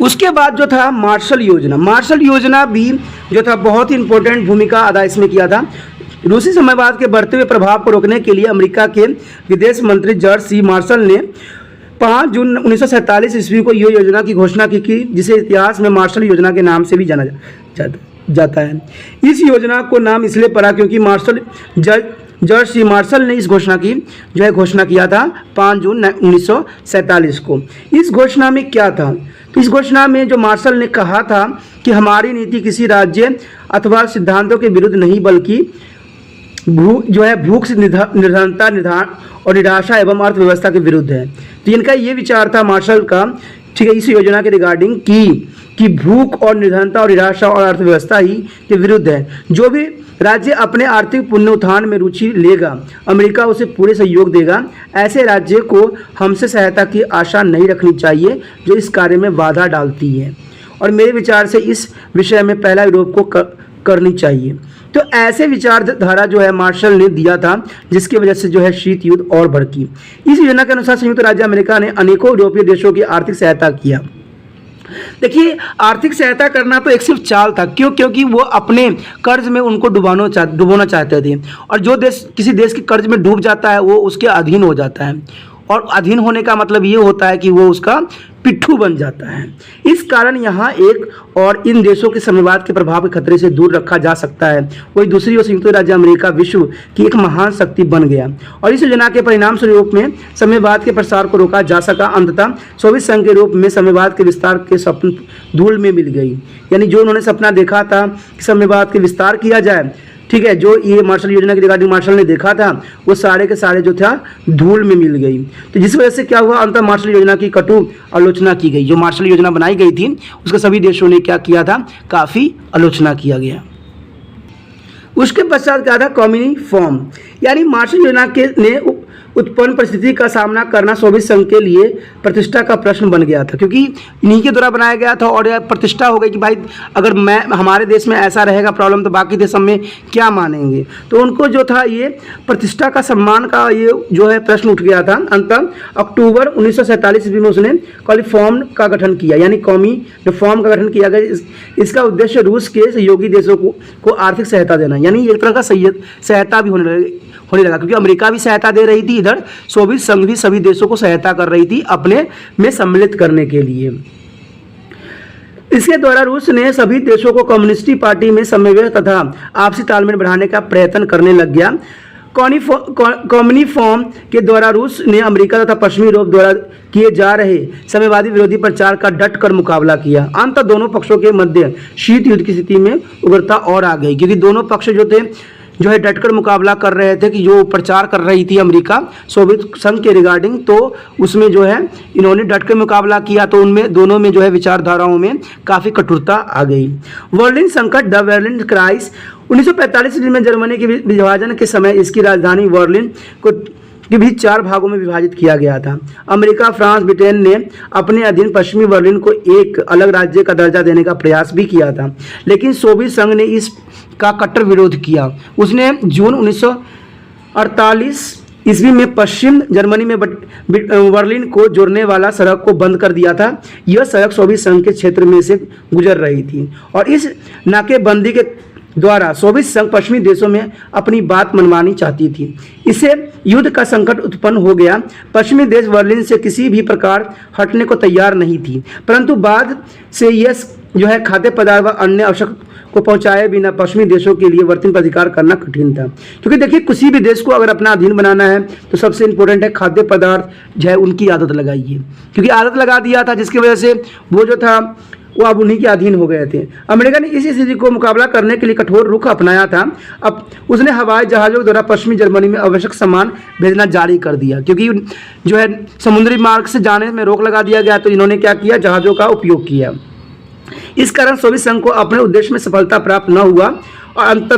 उसके बाद जो था मार्शल योजना भी जो था बहुत ही इंपॉर्टेंट भूमिका अदा इसमें किया था। रूसी साम्यवाद के बढ़ते हुए प्रभाव को रोकने के लिए अमेरिका के विदेश मंत्री जॉर्ज सी मार्शल ने 5 जून 1947 ईस्वी को यह योजना की घोषणा की, जिसे इतिहास में मार्शल योजना के नाम से भी जाना जाता है। इस योजना को नाम इसलिए पड़ा क्योंकि जॉर्ज सी मार्शल ने इस घोषणा किया था 5 जून 1947 को। इस घोषणा में क्या था, तो इस घोषणा में जो मार्शल ने कहा था कि हमारी नीति किसी राज्य अथवा सिद्धांतों के विरुद्ध नहीं बल्कि भूख से निर्धनता और निराशा एवं अर्थव्यवस्था के विरुद्ध है। तो इनका ये विचार था मार्शल का, ठीक है, इस योजना के रिगार्डिंग कि भूख और निर्धनता और निराशा और अर्थव्यवस्था ही के विरुद्ध है। जो भी राज्य अपने आर्थिक पुनरुत्थान में रुचि लेगा अमेरिका उसे पूरे सहयोग देगा। ऐसे राज्य को हमसे सहायता की आशा नहीं रखनी चाहिए जो इस कार्य में बाधा डालती है, और मेरे विचार से इस विषय में पहला यूरोप को करनी चाहिए। तो ऐसे विचारधारा जो है मार्शल ने दिया था, जिसकी वजह से जो है शीत युद्ध और भड़की। इस योजना के अनुसार संयुक्त राज्य अमेरिका ने अनेकों यूरोपीय देशों की आर्थिक सहायता किया। देखिए आर्थिक सहायता करना तो एक सिर्फ चाल था, क्योंकि वो अपने कर्ज में उनको डुबोना चाहते थे, और जो देश किसी देश के कर्ज में डूब जाता है वो उसके अधीन हो जाता है, और अधीन होने का मतलब ये होता है कि वो उसका पिट्ठू बन जाता है। इस कारण यहाँ एक और इन देशों के साम्यवाद के प्रभाव के खतरे से दूर रखा जा सकता है। वही दूसरी ओर संयुक्त राज्य अमेरिका विश्व की एक महान शक्ति बन गया, और इस योजना के परिणाम स्वरूप में साम्यवाद के प्रसार को रोका जा सका। अंततः सोवियत संघ के रूप में साम्यवाद के विस्तार के स्वप्न धूल में मिल गई। यानी जो उन्होंने सपना देखा था कि साम्यवाद के विस्तार किया जाए, ठीक है, जो ये मार्शल योजना के रिगार्डिंग मार्शल ने देखा था, वो सारे के सारे जो था धूल में मिल गई। तो जिस वजह से क्या हुआ, अंततः मार्शल योजना की कटु आलोचना की गई। जो मार्शल योजना बनाई गई थी उसके सभी देशों ने क्या किया था, काफ़ी आलोचना किया गया। उसके पश्चात क्या था, कम्युनिफॉर्म, यानी मार्शल योजना के ने उत्पन्न परिस्थिति का सामना करना सोवियत संघ के लिए प्रतिष्ठा का प्रश्न बन गया था, क्योंकि इन्हीं के द्वारा बनाया गया था, और यह प्रतिष्ठा हो गई कि भाई अगर हमारे देश में ऐसा रहेगा प्रॉब्लम तो बाकी देश में क्या मानेंगे। तो उनको जो था ये प्रतिष्ठा का सम्मान का ये जो है प्रश्न उठ गया था। अंततः अक्टूबर 1947 ईस्वी में उसने कॉलिफॉर्म का गठन किया, यानी कौमी रिफॉर्म का गठन किया गया। इसका उद्देश्य रूस के सहयोगी देशों को आर्थिक सहायता देना, यानी एक तरह का सहायता भी होने लगा, क्योंकि अमेरिका भी सहायता दे रही थी, इधर सोवियत संघ भी सभी देशों को सहायता कर रही थी अपने में सम्मिलित करने के लिए। इसके द्वारा रूस ने सभी देशों को कम्युनिस्ट पार्टी में समन्वय तथा आपसी तालमेल बढ़ाने का प्रयत्न करने लग गया। कम्युनिफॉर्म के द्वारा रूस ने अमेरिका तथा पश्चिमी यूरोप द्वारा किए जा रहे साम्यवादी विरोधी प्रचार का डट कर मुकाबला किया। अंततः दोनों पक्षों के मध्य शीत युद्ध की स्थिति में उग्रता और आ गई, क्योंकि दोनों पक्ष जो है डटकर मुकाबला कर रहे थे कि जो प्रचार कर रही थी अमेरिका सोवियत संघ के रिगार्डिंग, तो उसमें जो है इन्होंने डटकर मुकाबला किया, तो उनमें दोनों में जो है विचारधाराओं में काफ़ी कठोरता आ गई। बर्लिन संकट, द बर्लिन क्राइसिस, 1945 में जर्मनी के विभाजन के समय इसकी राजधानी बर्लिन को के भी 4 भागों में विभाजित किया गया था। अमेरिका, फ्रांस, ब्रिटेन ने अपने अधीन पश्चिमी बर्लिन को एक अलग राज्य का दर्जा देने का प्रयास भी किया था, लेकिन सोवियत संघ ने इसका कट्टर विरोध किया। उसने जून 1948 ईस्वी में पश्चिम जर्मनी में बर्लिन को जोड़ने वाला सड़क को बंद कर दिया था। यह सड़क सोवियत संघ के क्षेत्र में से गुजर रही थी और इस नाकेबंदी के द्वारा सोवियत संघ पश्चिमी देशों में अपनी बात मनवानी चाहती थी। इससे युद्ध का संकट उत्पन्न हो गया। पश्चिमी देश बर्लिन से किसी भी प्रकार हटने को तैयार नहीं थी, परंतु बाद से यह खाद्य पदार्थ व अन्य आवश्यक को पहुंचाए बिना पश्चिमी देशों के लिए वर्तन पर अधिकार करना कठिन था। क्योंकि देखिए, किसी भी देश को अगर अपना अधीन बनाना है तो सबसे इंपॉर्टेंट है खाद्य पदार्थ जो है उनकी आदत लगाइए, क्योंकि आदत लगा दिया था जिसकी वजह से वो जो था वो अब उन्हीं के अधीन हो गए थे। अमेरिका ने इस स्थिति को मुकाबला करने के लिए कठोर रुख अपनाया था। अब उसने हवाई जहाज़ों के द्वारा पश्चिमी जर्मनी में आवश्यक सामान भेजना जारी कर दिया, क्योंकि जो है समुद्री मार्ग से जाने में रोक लगा दिया गया, तो इन्होंने क्या किया, जहाज़ों का उपयोग किया। इस कारण सोवियत संघ को अपने उद्देश्य में सफलता प्राप्त न हुआ और अंततः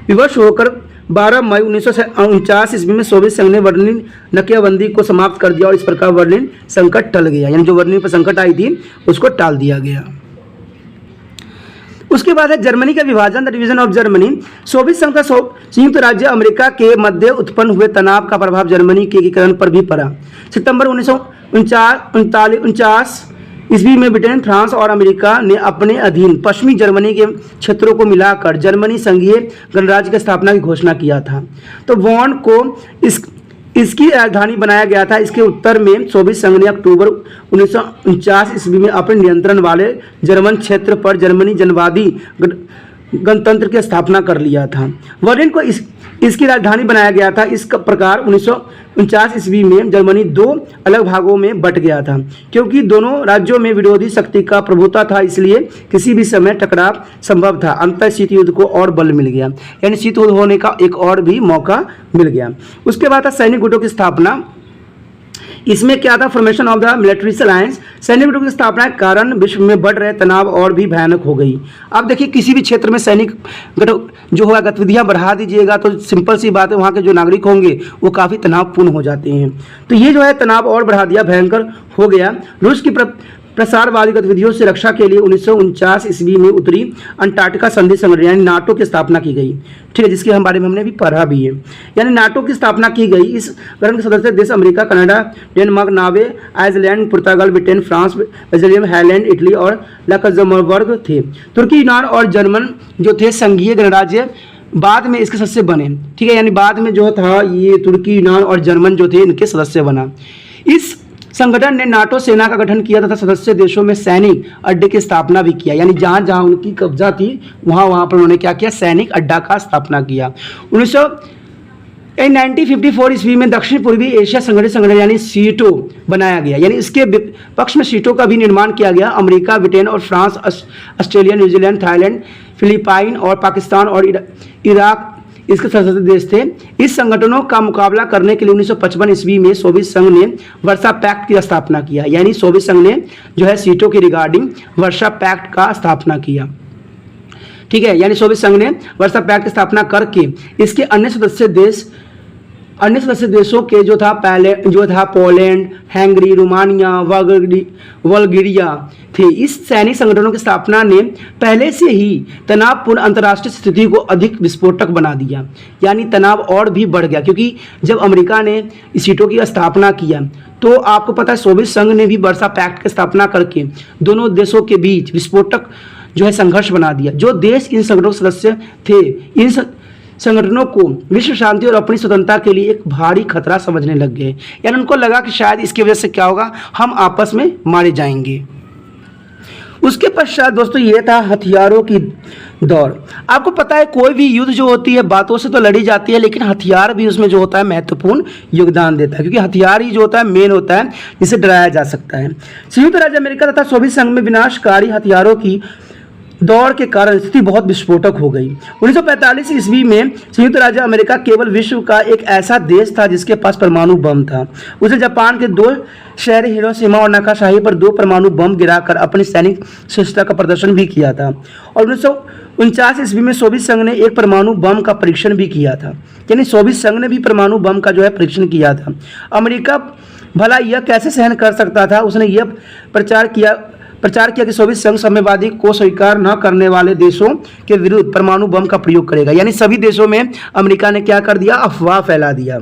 विवश होकर 12 मई 1949 ईस्वी में सोवियत संघ ने बर्लिन नाकेबंदी को समाप्त कर दिया और इस प्रकार बर्लिन संकट टल गया, यानी जो बर्लिन पर संकट आई थी उसको टाल दिया गया। उसके बाद है जर्मनी का विभाजन, the division of Germany. Soviet संघ का संयुक्त राज्य अमेरिका के मध्य उत्पन्न हुए तनाव का प्रभाव जर्मनी के एकीकरण पर भी पड़ा। सितंबर 1949 ईस्वी में ब्रिटेन, फ्रांस और अमेरिका ने अपने अधीन पश्चिमी जर्मनी के क्षेत्रों को मिलाकर जर्मनी संघीय गणराज्य की स्थापना की घोषणा किया था। तो बॉन्ड को इसकी राजधानी बनाया गया था। इसके उत्तर में सोवियत संघ ने अक्टूबर 1949 ईस्वी में अपने नियंत्रण वाले जर्मन क्षेत्र पर जर्मनी जनवादी गणतंत्र की स्थापना कर लिया था। बर्लिन को इसकी राजधानी बनाया गया था। इस प्रकार 1949 ईस्वी में जर्मनी 2 अलग भागों में बट गया था। क्योंकि दोनों राज्यों में विरोधी शक्ति का प्रभुत्व था, इसलिए किसी भी समय टकराव संभव था। अंतर शीत युद्ध को और बल मिल गया, यानी शीत युद्ध होने का एक और भी मौका मिल गया। उसके बाद था सैनिक गुटों की स्थापना। इसमें क्या था, formation of the military alliance. सैनिक गुटों की स्थापना के कारण विश्व में बढ़ रहे तनाव और भी भयानक हो गई। अब देखिए, किसी भी क्षेत्र में सैनिक जो होगा गतिविधियां बढ़ा दीजिएगा तो सिंपल सी बात है, वहाँ के जो नागरिक होंगे वो काफ़ी तनावपूर्ण हो जाते हैं। तो ये जो है तनाव और बढ़ा दिया, भयंकर हो गया। रूस की प्रसारवादी गतिविधियों से रक्षा के लिए 1949 ईस्वी में उत्तरी अंटार्कटिका संधि संगठन यानी नाटो की स्थापना की गई। ठीक है, जिसके बारे में हमने अभी पढ़ा भी है। यानी नाटो की स्थापना की गई। इस गठन के सदस्य देश America, Canada, Denmark, Norway, Iceland, पुर्तगाल, Britain, France, Belgium, Holland, Italy और लक्जमबर्ग थे। तुर्की, यूनान और जर्मन जो थे संघीय गणराज्य बाद में इसके सदस्य बने। ठीक है, यानी बाद में जो था ये तुर्की, यूनान और जर्मन जो थे इनके सदस्य बना। इस संगठन ने नाटो सेना का गठन किया तथा सदस्य देशों में सैनिक अड्डे की स्थापना भी किया, यानी जहां जहां उनकी कब्जा थी वहां पर उन्होंने क्या किया, सैनिक अड्डा का स्थापना किया। 1954 ईस्वी में दक्षिण पूर्वी एशिया संगठन यानी सीटो बनाया गया, यानी इसके पक्ष में सीटो का भी निर्माण किया गया। अमेरिका, ब्रिटेन और France, Australia, New Zealand, Thailand, Philippine और पाकिस्तान और इराक इसके सदस्य देश थे। इस संगठनों का मुकाबला करने के लिए 1955 ईस्वी में सोवियत संघ ने वर्सा पैक्ट की स्थापना किया, यानी सोवियत संघ ने जो है सीटों की रिगार्डिंग वर्सा पैक्ट का स्थापना किया। ठीक है, यानी सोवियत संघ ने वर्सा पैक्ट की स्थापना करके इसके अन्य सदस्य देशों के जो था पोलैंड, हंगरी, रोमानिया, बल्गेरिया थे। इस सैनिक संगठनों की स्थापना ने पहले से ही तनावपूर्ण अंतर्राष्ट्रीय स्थिति को अधिक विस्फोटक बना दिया, यानी तनाव और भी बढ़ गया। क्योंकि जब अमेरिका ने इस सीटों की स्थापना किया तो आपको पता है सोवियत संघ ने भी वर्सा पैक्ट की स्थापना करके दोनों देशों के बीच विस्फोटक जो है संघर्ष बना दिया। जो देश इन संगठनों के सदस्य थे, इन संगठनों को विश्व शांति और अपनी स्वतंत्रता के लिए एक भारी खतरा समझने लग गए, यानी उनको लगा कि शायद इसकी वजह से क्या होगा, हम आपस में मारे जाएंगे। उसके पश्चात दोस्तों ये था हथियारों की दौर। आपको पता है कोई भी युद्ध जो होती है बातों से तो लड़ी जाती है, लेकिन हथियार भी उसमें जो होता है महत्वपूर्ण योगदान देता है, क्योंकि हथियार ही जो होता है मेन होता है जिसे डराया जा सकता है। संयुक्त राज्य अमेरिका तथा सोवियत संघ में विनाशकारी हथियारों की दौड़ के कारण स्थिति बहुत विस्फोटक हो गई। 1945 ईस्वी में संयुक्त राज्य अमेरिका केवल विश्व का एक ऐसा देश था जिसके पास परमाणु बम था। उसने जापान के 2 शहर हिरोशिमा और नागासाकी पर 2 परमाणु बम गिराकर अपनी सैनिक शस्त्रता का प्रदर्शन भी किया था। और 1949 ईस्वी में सोवियत संघ ने एक परमाणु बम का परीक्षण भी किया था। यानी सोवियत संघ ने भी परमाणु बम का जो है परीक्षण किया था। अमेरिका भला यह कैसे सहन कर सकता था? उसने यह प्रचार किया कि सोवियत संघ साम्यवादी को स्वीकार न करने वाले देशों के विरुद्ध परमाणु बम का प्रयोग करेगा। यानी सभी देशों में अमेरिका ने क्या कर दिया? अफवाह फैला दिया।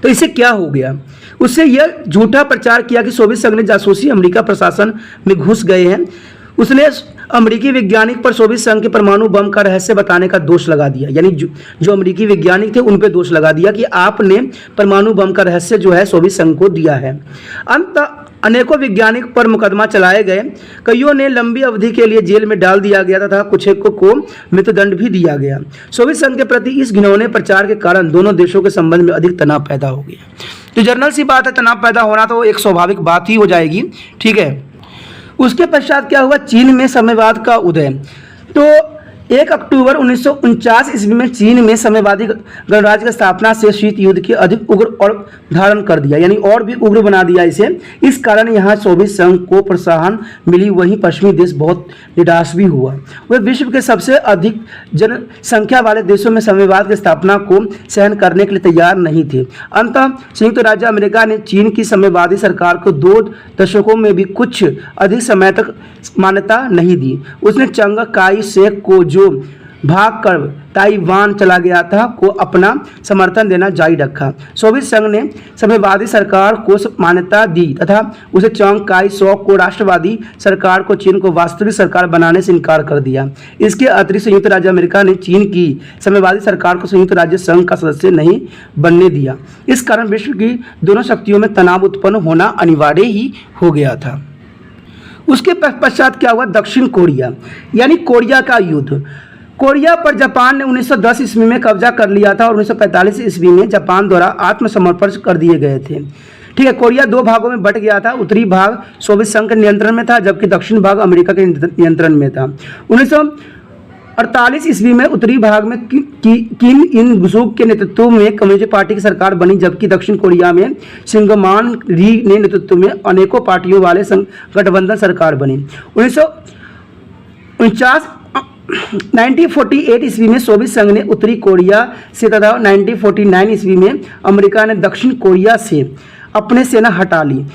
तो इससे क्या हो गया? उससे यह झूठा प्रचार किया कि सोवियत संघ ने जासूसी अमेरिका प्रशासन में घुस गए हैं। उसने अमेरिकी वैज्ञानिक पर सोवियत संघ के परमाणु बम का रहस्य बताने का दोष लगा दिया। यानी जो अमेरिकी वैज्ञानिक थे उन पे दोष लगा दिया कि आपने परमाणु बम का रहस्य जो है सोवियत संघ को दिया है। अनेकों वैज्ञानिक पर मुकदमा चलाए गए, कईयों ने लंबी अवधि के लिए जेल में डाल दिया गया तथा कुछ को मृत्युदंड भी दिया गया। सोवियत संघ के प्रति इस घिनौने प्रचार के कारण दोनों देशों के संबंध में अधिक तनाव पैदा हो गया। तो जनरल सी बात है, तनाव पैदा होना तो एक स्वाभाविक बात ही हो जाएगी। ठीक है, उसके पश्चात क्या हुआ? चीन में साम्यवाद का उदय। तो 1 अक्टूबर 1949 ईस्वी में चीन में साम्यवादी गणराज्य की स्थापना से शीत युद्ध की अधिक उग्र और धारण कर दिया, यानी और भी उग्र बना दिया इसे। इस कारण यहाँ सोवियत संघ को प्रोत्साहन मिली, वहीं पश्चिमी देश बहुत निराश भी हुआ। वे विश्व के सबसे अधिक जनसंख्या वाले देशों में साम्यवाद की स्थापना को सहन करने के लिए तैयार नहीं थे। अंततः संयुक्त राज्य अमेरिका ने चीन की साम्यवादी सरकार को 2 दशकों में भी कुछ अधिक समय तक मान्यता नहीं दी। उसने चंग काई शेक को जो भागकर ताइवान चला गया था को अपना समर्थन देना जारी रखा। सोवियत संघ ने साम्यवादी सरकार को मान्यता दी तथा उसे चंग काई शेक को राष्ट्रवादी सरकार को चीन को वास्तविक सरकार बनाने से इनकार कर दिया। इसके अतिरिक्त संयुक्त राज्य अमेरिका ने चीन की साम्यवादी सरकार को संयुक्त राज्य संघ का सदस्य नहीं बनने दिया। इस कारण विश्व की दोनों शक्तियों में तनाव उत्पन्न होना अनिवार्य ही हो गया था। उसके पश्चात क्या हुआ? दक्षिण कोरिया, यानी कोरिया का युद्ध। कोरिया पर जापान ने 1910 ईस्वी में कब्जा कर लिया था और 1945 ईस्वी में जापान द्वारा आत्मसमर्पण कर दिए गए थे। ठीक है, कोरिया 2 भागों में बट गया था। उत्तरी भाग सोवियत संघ के नियंत्रण में था, जबकि दक्षिण भाग अमेरिका के नियंत्रण में था। 1948 ईस्वी में उत्तरी भाग में किम इन गुसुक के नेतृत्व में कम्युनिस्ट पार्टी की सरकार बनी, जबकि दक्षिण कोरिया में सिंगमान री ने नेतृत्व में अनेकों पार्टियों वाले गठबंधन सरकार बनी। 1948 ईस्वी में सोवियत संघ ने उत्तरी कोरिया से तथा 1949 ईस्वी में अमेरिका ने दक्षिण कोरिया से अपने सेना हटा ली।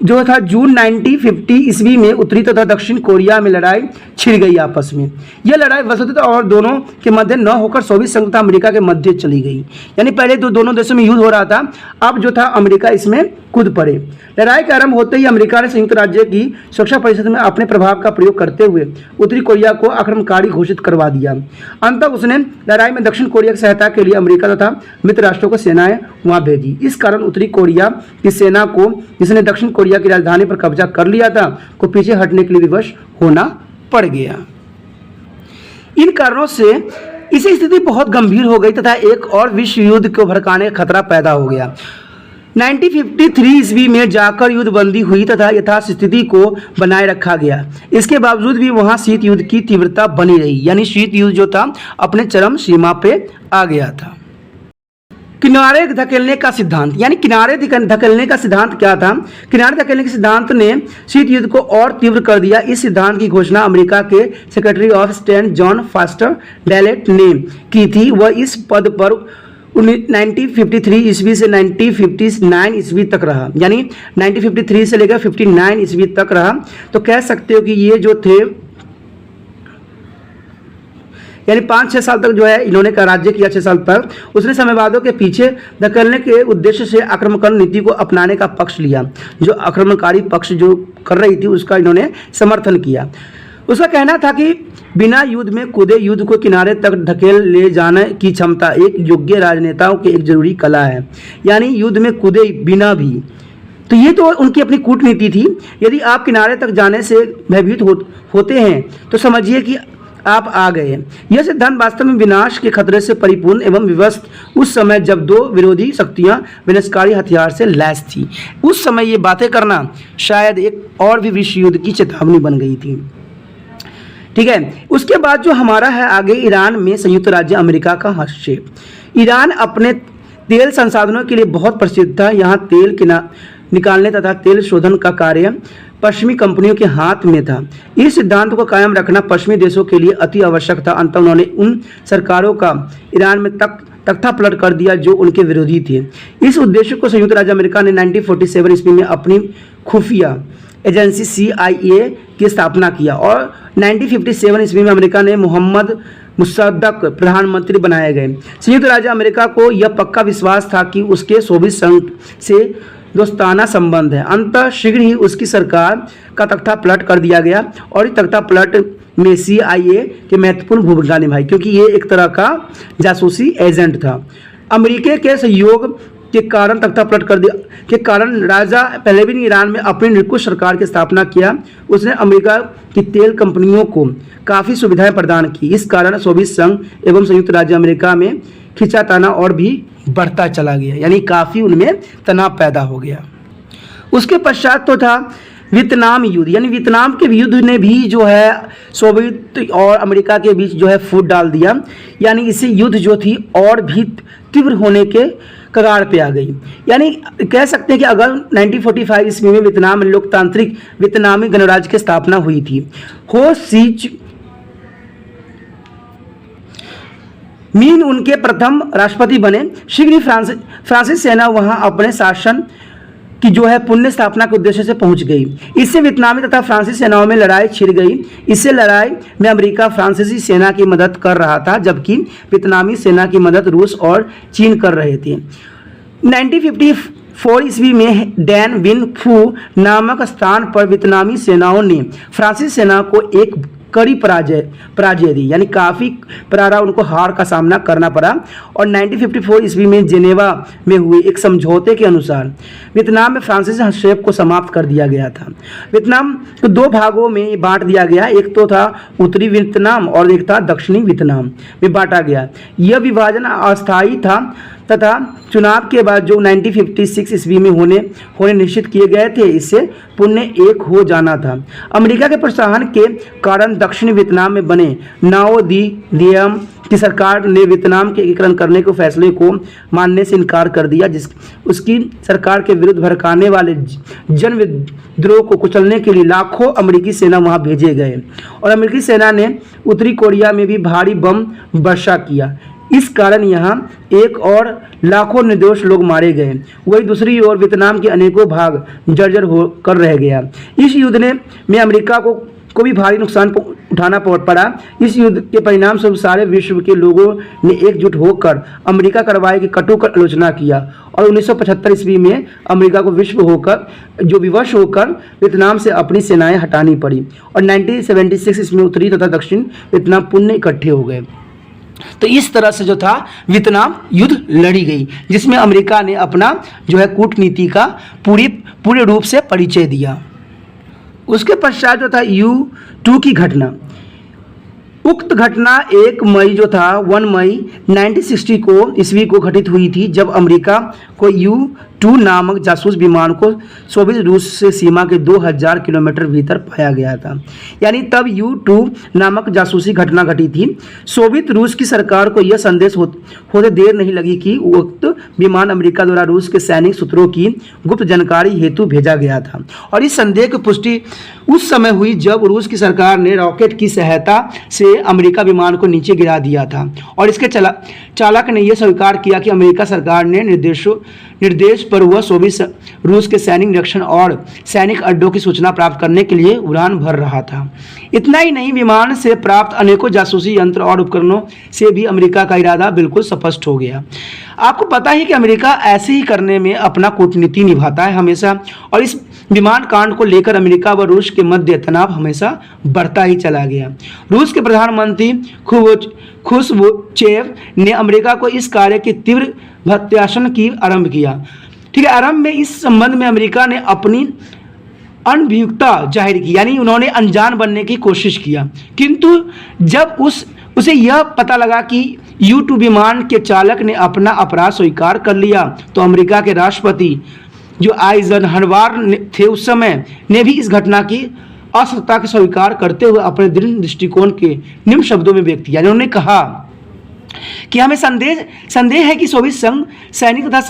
जो था जून 1950 ईस्वी में उत्तरी तथा दक्षिण कोरिया में लड़ाई छिड़ गई आपस में। यह लड़ाई वस्तुतः और दोनों के मध्य न होकर सोवियत संघ तथा अमेरिका के मध्य चली गई। यानी पहले तो दोनों देशों में युद्ध हो रहा था, अब जो था अमेरिका इसमें कूद पड़े। लड़ाई का आरंभ होते ही अमेरिका ने संयुक्त राज्य की सुरक्षा परिषद में अपने प्रभाव का प्रयोग करते हुए उत्तरी कोरिया को आक्रमणकारी घोषित करवा दिया। अंततः उसने लड़ाई में दक्षिण कोरिया की सहायता के लिए अमेरिका तथा मित्र राष्ट्रों को सेनाएं वहां भेजी। इस कारण उत्तरी कोरिया की सेना को, जिसने दक्षिण कोरिया की राजधानी पर कब्जा कर लिया था, को पीछे हटने के लिए विवश होना पड़ गया। इन कारणों से इसी स्थिति बहुत गंभीर हो गई तथा एक और विश्व युद्ध को भड़काने का खतरा पैदा हो गया। 1953 ईस्वी में जाकर युद्धबंदी हुई तथा यथास्थिति स्थिति को बनाए रखा गया। इसके बावजूद भी वहां शीत युद्ध की तीव्रता बनी रही, यानी शीत युद्ध जो था अपने चरम सीमा पे आ गया था। किनारे धकेलने का सिद्धांत, यानी किनारे धकेलने का सिद्धांत क्या था? किनारे धकेलने के सिद्धांत ने शीत युद्ध को और तीव्र कर दिया। इस सिद्धांत की घोषणा अमेरिका के secretary of state John Foster Dulles ने की थी। वह इस पद पर 1953 ईस्वी से 1959 ईस्वी तक रहा, यानी 1953 से लेकर 59 ईस्वी तक रहा। तो कह सकते हो कि ये जो थे, यानी 5-6 साल तक जो है इन्होंने राज्य किया। 6 साल तक उसने साम्यवादियों के पीछे धकेलने के उद्देश्य से आक्रमणकारी नीति को अपनाने का पक्ष लिया। जो आक्रमणकारी पक्ष जो कर रही थी उसका इन्होंने समर्थन किया। उसका कहना था कि बिना युद्ध में कूदे युद्ध को किनारे तक धकेल ले जाने की क्षमता एक योग्य राजनेताओं की एक जरूरी कला है, यानी युद्ध में कूदे बिना भी। तो ये तो उनकी अपनी कूटनीति थी। यदि आप किनारे तक जाने से भयभीत होते हैं तो समझिए कि आप आ गए। यह सिद्धांत वास्तव में विनाश के खतरे से परिपूर्ण एवं विवश उस समय जब 2 विरोधी शक्तियां विनाशकारी हथियार से लैस थी। उस समय ये बातें करना शायद एक और भी विश्व युद्ध की चेतावनी बन गई थी। ठीक है। उसके बाद जो हमारा है आगे, ईरान में संयुक्त राज्य अमेरिका का हस्तक्षेप। ईरान अपने तेल संसाधनों के लिए बहुत प्रसिद्ध था। यहाँ तेल के निकालने तथा तेल शोधन का कार्य पश्चिमी कंपनियों के हाथ में था। इस सिद्धांत को कायम रखना पश्चिमी देशों के लिए अति आवश्यक था। अंततः उन्होंने उन सरकारों का ईरान में तख्ता पलट कर दिया जो उनके विरोधी थे। इस उद्देश्य को संयुक्त राज्य अमेरिका ने 1947 ईस्वी में अपनी खुफिया एजेंसी CIA की स्थापना किया और 1957 ईस्वी में अमेरिका ने मोहम्मद मुसद्दक प्रधानमंत्री बनाए गए। संयुक्त राज्य अमेरिका को यह पक्का विश्वास था कि उसके सोवियत संघ से दोस्ताना संबंध है। अंततः शीघ्र ही उसकी सरकार का तख्ता पलट कर दिया गया और इस तख्ता पलट में CIA की महत्वपूर्ण भूमिका निभाई, क्योंकि ये एक तरह का जासूसी एजेंट था। अमेरिका के सहयोग के कारण तख्ता पलट कर दिया के कारण राजा पहले भी ईरान में अपनी निरंकुश सरकार की स्थापना किया। उसने अमेरिका की तेल कंपनियों को काफ़ी सुविधाएं प्रदान की। इस कारण सोवियत संघ एवं संयुक्त राज्य अमेरिका में खींचाताना और भी बढ़ता चला गया, यानी काफ़ी उनमें तनाव पैदा हो गया। उसके पश्चात तो था वियतनाम युद्ध, यानी वियतनाम के युद्ध ने भी जो है सोवियत और अमेरिका के बीच जो है फूट डाल दिया, यानी इससे युद्ध जो थी और भी तीव्र होने के कगार पे आ गई। यानी कह सकते हैं कि अगर 1945 ईस्वी में वियतनाम में लोकतांत्रिक वियतनामी गणराज्य की स्थापना हुई थी। हो सी मीन उनके प्रथम राष्ट्रपति बने। शीघ्र ही फ्रांसीसी सेना वहां अपने शासन की जो है पुण्य स्थापना के उद्देश्य से पहुंच गई। इससे वियतनामी तथा फ्रांसीसी सेनाओं में लड़ाई छिड़ गई। इससे लड़ाई में अमेरिका फ्रांसीसी सेना की मदद कर रहा था, जबकि वियतनामी सेना की मदद रूस और चीन कर रहे थे। 1954 ईस्वी में डैन विन फू नामक स्थान पर वियतनामी सेनाओं ने फ्रांसीसी सेना को एक कड़ी पराजय दी, यानी काफ़ी करारा उनको हार का सामना करना पड़ा। और 1954 ईस्वी में जेनेवा में हुए एक समझौते के अनुसार वियतनाम में फ्रांसीसी हस्तक्षेप को समाप्त कर दिया गया था। वियतनाम को दो भागों में बांट दिया गया, एक तो था उत्तरी वियतनाम और एक था दक्षिणी वियतनाम में बांटा गया। यह विभाजन अस्थायी था तथा चुनाव के बाद जो 1956 ईस्वी में होने निश्चित किए गए थे, इससे पुण्य एक हो जाना था। अमेरिका के प्रोत्साहन के कारण दक्षिणी वियतनाम में बने नाओ दी लियम की सरकार ने वियतनाम के एकीकरण करने के फैसले को मानने से इनकार कर दिया। उसकी सरकार के विरुद्ध भड़काने वाले जन विद्रोह को कुचलने के लिए लाखों अमेरिकी सेना वहां भेजे गए और अमेरिकी सेना ने उत्तरी कोरिया में भी भारी बम वर्षा किया। इस कारण यहाँ एक और लाखों निर्दोष लोग मारे गए। वही दूसरी ओर वियतनाम के अनेकों भाग जर्जर होकर रह गया। इस युद्ध में अमेरिका को भी भारी नुकसान उठाना पड़ा। इस युद्ध के परिणाम स्वरूप सारे विश्व के लोगों ने एकजुट होकर अमेरिका कार्रवाई की कटु आलोचना किया और 1975 ईस्वी में अमेरिका को विवश होकर वियतनाम से अपनी सेनाएं हटानी पड़ी और 1976 ईस्वी में उत्तरी तथा दक्षिण वियतनाम पुनः इकट्ठे हो गए। तो इस तरह से जो था वियतनाम युद्ध लड़ी गई, जिसमें अमेरिका ने अपना जो है कूटनीति का पूरे रूप से परिचय दिया। उसके पश्चात जो था U2 की घटना। उक्त घटना 1 मई 1960 ईस्वी को घटित हुई थी, जब अमेरिका को U2 नामक जासूस विमान को सोवियत रूस से सीमा के 2000 किलोमीटर भीतर पाया गया था। यानी तब U2 नामक जासूसी घटना घटी थी। सोवियत रूस की सरकार को यह संदेश होते देर नहीं लगी कि उक्त विमान अमेरिका द्वारा रूस के सैनिक सूत्रों की गुप्त जानकारी हेतु भेजा गया था और इस संदेह की पुष्टि उस समय हुई जब रूस की सरकार ने रॉकेट की सहायता से अमेरिका विमान को नीचे गिरा दिया था और इसके चालक ने यह स्वीकार किया कि अमेरिका सरकार ने निर्देश पर वह सोवियत रूस के सैनिक निरीक्षण और सैनिक अड्डों की सूचना प्राप्त करने के लिए उड़ान भर रहा था। इतना ही नहीं, विमान से प्राप्त अनेकों जासूसी यंत्र और उपकरणों से भी अमेरिका का इरादा बिल्कुल स्पष्ट हो गया। आपको पता है कि अमेरिका ऐसे ही करने में अपना कूटनीति निभाता है हमेशा, और इस विमान कांड को लेकर अमेरिका व रूस के मध्य तनाव हमेशा बढ़ता ही चला गया। रूस के प्रधानमंत्री खुश्बुचेव ने अमेरिका को इस कार्य की तीव्र प्रत्याशन की आरंभ किया। ठीक है, आरंभ में इस संबंध में अमेरिका ने अपनी अनभिज्ञता जाहिर की, यानी उन्होंने अनजान बनने की कोशिश किया, किंतु जब उसे यह पता लगा कि U2 विमान के चालक ने अपना अपराध स्वीकार कर लिया, तो अमेरिका के राष्ट्रपति जो आइजनहवर थे उस समय ने भी इस घटना की असत्यता को स्वीकार करते हुए अपने दृढ़ दृष्टिकोण के निम्न शब्दों में व्यक्त किया। उन्होंने कहा कि हमें संदेह है कि सोवियत संघ सैनिक तथा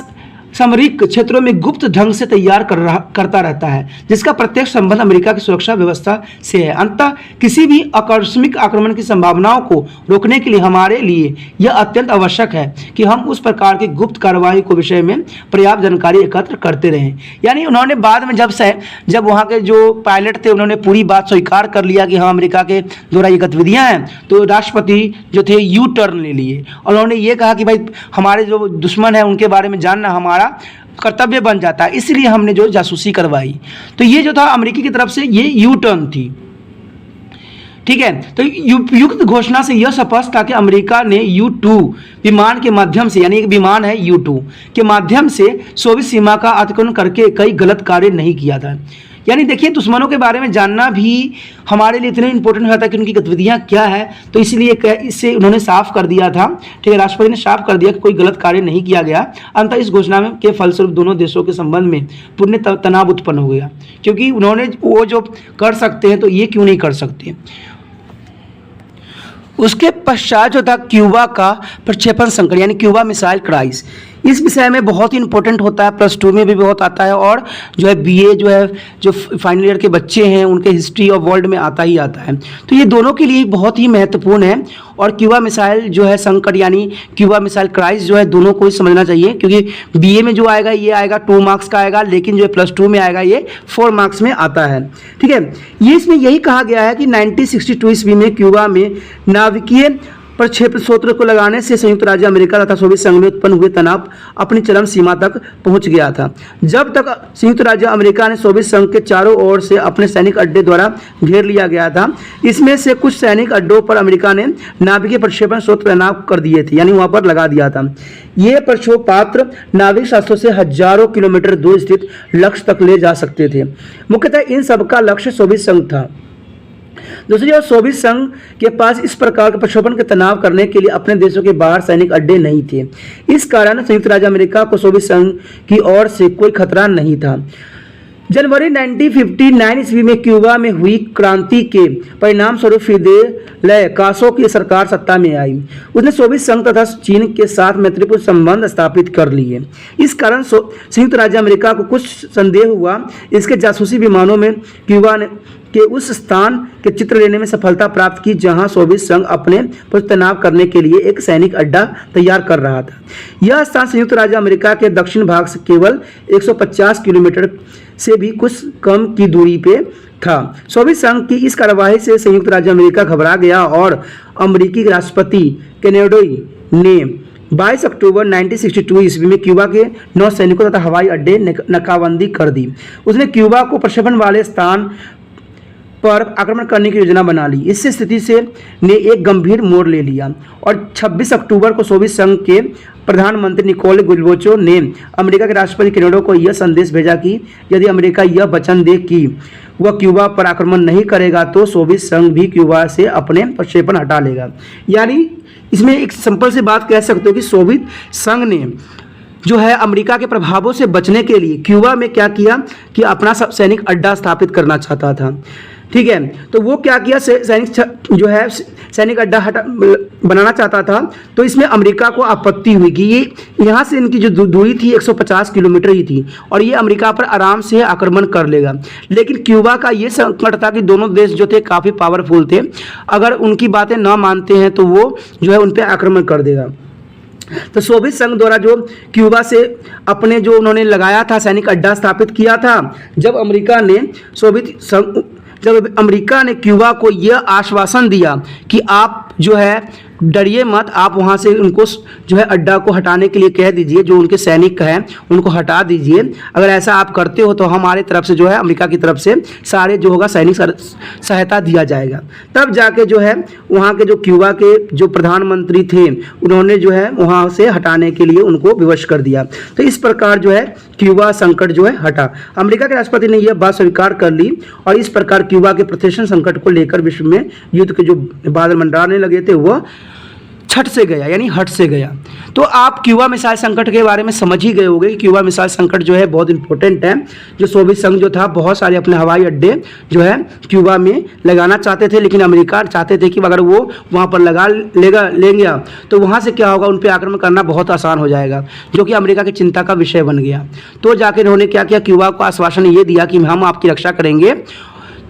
सामरिक क्षेत्रों में गुप्त ढंग से तैयार करता रहता है, जिसका प्रत्यक्ष संबंध अमेरिका की सुरक्षा व्यवस्था से है। अंततः किसी भी आकस्मिक आक्रमण की संभावनाओं को रोकने के लिए हमारे लिए यह अत्यंत आवश्यक है कि हम उस प्रकार की गुप्त कार्रवाई को विषय में पर्याप्त जानकारी एकत्र करते रहें। यानी उन्होंने बाद में जब वहाँ के जो पायलट थे उन्होंने पूरी बात स्वीकार कर लिया कि हाँ अमेरिका के द्वारा ये गतिविधियाँ हैं, तो राष्ट्रपति जो थे यू टर्न ले लिए और उन्होंने ये कहा कि भाई हमारे जो दुश्मन है उनके बारे में जानना हमारा कर्तव्य बन जाता है, इसलिए हमने जो जासूसी करवाई। तो ये जो था अमेरिकी की तरफ से ये यू टर्न थी। ठीक है, तो युक्त घोषणा से यह स्पष्ट था कि अमेरिका ने U-2 विमान के माध्यम से, यानी एक विमान है U-2 के माध्यम से सोवियत सीमा का अतिक्रमण करके कई गलत कार्य नहीं किया था। यानी देखिए दुश्मनों के बारे में जानना भी हमारे लिए इतना इंपॉर्टेंट होता है कि उनकी गतिविधियां क्या है, तो इसलिए इससे उन्होंने साफ कर दिया था। ठीक है, राष्ट्रपति ने साफ कर दिया कि कोई गलत कार्य नहीं किया गया। अंततः इस घोषणा में के फलस्वरूप दोनों देशों के संबंध में पूर्ण तनाव उत्पन्न हो गया, क्योंकि उन्होंने वो जो कर सकते हैं तो ये क्यों नहीं कर सकते। उसके पश्चात जो था क्यूबा का प्रक्षेपण संकट, यानी क्यूबा मिसाइल क्राइसिस, इस विषय में बहुत ही इंपॉर्टेंट होता है, +2 में भी बहुत आता है और जो है BA जो है जो फाइनल ईयर के बच्चे हैं उनके हिस्ट्री ऑफ वर्ल्ड में आता ही आता है। तो ये दोनों के लिए बहुत ही महत्वपूर्ण है और क्यूबा मिसाइल जो है संकट यानी क्यूबा मिसाइल क्राइसिस जो है दोनों को ही समझना चाहिए, क्योंकि BA में जो आएगा ये आएगा 2 मार्क्स का आएगा, लेकिन जो है +2 में आएगा ये 4 मार्क्स में आता है। ठीक है, ये इसमें यही कहा गया है कि 1962 ईस्वी में क्यूबा में नाभिकीय प्रक्षेपण सूत्र को लगाने से संयुक्त राज्य अमेरिका तथा सोवियत संघ में उत्पन्न हुए तनाव अपनी चरम सीमा तक पहुंच गया था। जब तक संयुक्त राज्य अमेरिका ने सोवियत संघ के चारों ओर से अपने सैनिक अड्डे द्वारा घेर लिया गया था, इसमें से कुछ सैनिक अड्डों पर अमेरिका ने नाभिकीय प्रक्षेपण सूत्र तैनात कर दिए थे, यानी वहां पर लगा दिया था। ये प्रक्षेपण पात्र नाभिक शास्त्रों से हजारों किलोमीटर दूर स्थित लक्ष्य तक ले जा सकते थे। मुख्यतः इन सबका लक्ष्य सोवियत संघ था। दूसरी ओर सोवियत संघ के पास इस प्रकार के प्रक्षेपण के तनाव करने के लिए अपने देशों के बाहर सैनिक अड्डे नहीं थे। इस कारण संयुक्त राज्य अमेरिका को सोवियत संघ की ओर से कोई खतरा नहीं था। जनवरी 1959 ईस्वी में क्यूबा में हुई क्रांति के परिणाम स्वरूप फिदेल कास्ट्रो की सरकार सत्ता में आई। उसने सोवियत संघ तथा चीन के साथ मैत्रीपूर्ण संबंध स्थापित कर लिए। इस कारण संयुक्त राज्य अमेरिका को कुछ संदेह हुआ इसके जासूसी विमानों में क्यूबा के उस स्थान के चित्र लेने में सफलता प्राप्त की जहां सोवियत संघ अपने पर तनाव करने के लिए एक सैनिक अड्डा तैयार कर रहा था। यह स्थान संयुक्त राज्य अमेरिका के दक्षिण भाग से केवल 150 किलोमीटर से भी कुछ कम की दूरी पे था। सोवियत संघ की इस कार्यवाही से संयुक्त राज्य अमेरिका घबरा गया और अमेरिकी राष्ट्रपति केनेडी ने 22 अक्टूबर 1962 ईस्वी में क्यूबा के 9 सैनिकों तथा हवाई अड्डे नाकाबंदी कर दी। उसने क्यूबा को प्रक्षेपण वाले स्थान पर आक्रमण करने की योजना बना ली। इससे स्थिति से ने एक गंभीर मोड़ ले लिया और 26 अक्टूबर को सोवियत संघ के प्रधानमंत्री निकोले गुर्बाचोव ने अमेरिका के राष्ट्रपति केनेडी को यह संदेश भेजा कि यदि अमेरिका यह वचन दे कि वह क्यूबा पर आक्रमण नहीं करेगा तो सोवियत संघ भी क्यूबा से अपने प्रक्षेपण हटा लेगा। यानी इसमें एक सिंपल सी बात कह सकते हो कि सोवियत संघ ने जो है अमेरिका के प्रभावों से बचने के लिए क्यूबा में क्या किया कि अपना सैनिक अड्डा स्थापित करना चाहता था। ठीक है, तो वो क्या किया सैनिक अड्डा बनाना चाहता था। तो इसमें अमेरिका को आपत्ति हुई कि ये यहाँ से इनकी जो दूरी थी 150 किलोमीटर ही थी और ये अमेरिका पर आराम से आक्रमण कर लेगा। लेकिन क्यूबा का ये संकट था कि दोनों देश जो थे काफ़ी पावरफुल थे, अगर उनकी बातें ना मानते हैं तो वो जो है उन पर आक्रमण कर देगा। तो सोवियत संघ द्वारा जो क्यूबा से अपने जो उन्होंने लगाया था सैनिक अड्डा स्थापित किया था, जब अमेरिका ने क्यूबा को यह आश्वासन दिया कि आप जो है डरिए मत, आप वहाँ से उनको जो है अड्डा को हटाने के लिए कह दीजिए, जो उनके सैनिक हैं उनको हटा दीजिए, अगर ऐसा आप करते हो तो हमारे तरफ से जो है अमेरिका की तरफ से सारे जो होगा सैनिक सहायता दिया जाएगा। तब जाके जो है वहाँ के जो क्यूबा के जो प्रधानमंत्री थे उन्होंने जो है वहाँ से हटाने के लिए उनको विवश कर दिया। तो इस प्रकार जो है क्यूबा संकट जो है हटा। अमेरिका के राष्ट्रपति ने यह बात स्वीकार कर ली और इस प्रकार क्यूबा के प्रशासन संकट को लेकर विश्व में युद्ध के जो बादल मंडराने लगे थे वह छठ से गया यानी हट से गया। तो आप क्यूबा मिसाइल संकट के बारे में समझ ही गए होंगे कि क्यूबा मिसाइल संकट जो है बहुत इंपॉर्टेंट है। जो सोवियत संघ जो था बहुत सारे अपने हवाई अड्डे जो है क्यूबा में लगाना चाहते थे, लेकिन अमेरिका चाहते थे कि अगर वो वहाँ पर लगा लेंगे तो वहाँ से क्या होगा, उन पर आक्रमण करना बहुत आसान हो जाएगा, जो कि अमेरिका की चिंता का विषय बन गया। तो जाकर उन्होंने क्या किया, क्यूबा को आश्वासन ये दिया कि हम आपकी रक्षा करेंगे।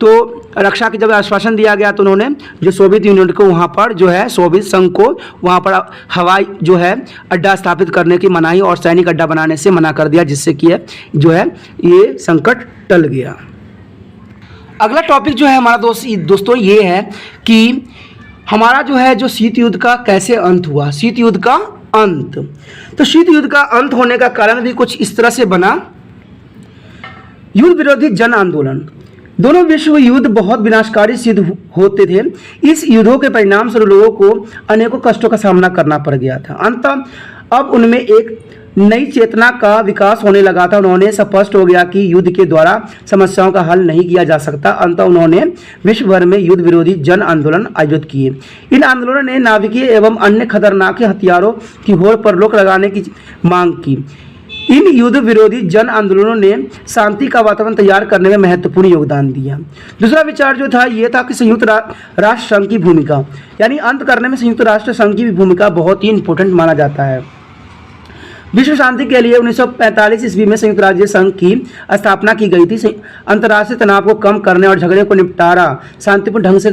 तो रक्षा की जब आश्वासन दिया गया तो उन्होंने जो सोवियत यूनियन को वहाँ पर जो है सोवियत संघ को वहाँ पर हवाई जो है अड्डा स्थापित करने की मनाही और सैनिक अड्डा बनाने से मना कर दिया, जिससे कि जो है ये संकट टल गया। अगला टॉपिक जो है हमारा दोस्तों ये है कि हमारा जो शीत युद्ध का कैसे अंत हुआ। शीत युद्ध का अंत, तो शीत युद्ध का अंत होने का कारण भी कुछ इस तरह से बना। युद्ध विरोधी जन आंदोलन। दोनों विश्व युद्ध बहुत विनाशकारी सिद्ध होते थे। इस युद्धों के परिणाम स्वरूप लोगों को अनेकों कष्टों का सामना करना पड़ गया था। अंततः अब उनमें एक नई चेतना का विकास होने लगा था। उन्होंने स्पष्ट हो गया कि युद्ध के द्वारा समस्याओं का हल नहीं किया जा सकता। अंततः उन्होंने विश्व भर में युद्ध विरोधी जन आंदोलन आयोजित किए। इन आंदोलनों ने नाभिकीय एवं अन्य खतरनाक हथियारों की होड़ पर रोक लगाने की मांग की। इन युद्ध विरोधी जन आंदोलनों ने शांति का वातावरण तैयार करने में महत्वपूर्ण योगदान दिया। दूसरा विचार जो था ये था कि संयुक्त राष्ट्र संघ की भूमिका, यानी अंत करने में संयुक्त राष्ट्र संघ की भूमिका बहुत ही इंपॉर्टेंट माना जाता है। विश्व शांति के लिए 1945 ईस्वी में संयुक्त राज्य संघ की स्थापना की गई थी। अंतर्राष्ट्रीय तनाव को कम करने और झगड़े को निपटारा शांतिपूर्ण ढंग से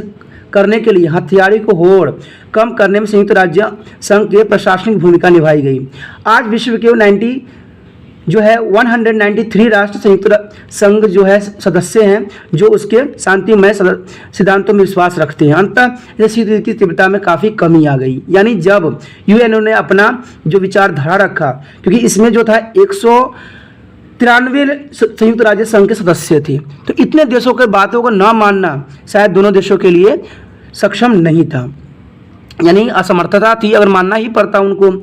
करने के लिए हथियारों को होड़ कम करने में संयुक्त राज्य संघ की प्रशासनिक भूमिका निभाई गई। आज विश्व के 193 राष्ट्र संयुक्त संघ जो है सदस्य हैं, जो उसके शांतिमय सिद्धांतों में विश्वास रखते हैं। अंततः इस युद्ध की तीव्रता में काफ़ी कमी आ गई, यानी जब यूएनओ ने अपना जो विचारधारा रखा, क्योंकि इसमें जो था 193 संयुक्त राज्य संघ के सदस्य थे, तो इतने देशों के बातों को न मानना शायद दोनों देशों के लिए सक्षम नहीं था, यानी असमर्थता थी, अगर मानना ही पड़ता उनको।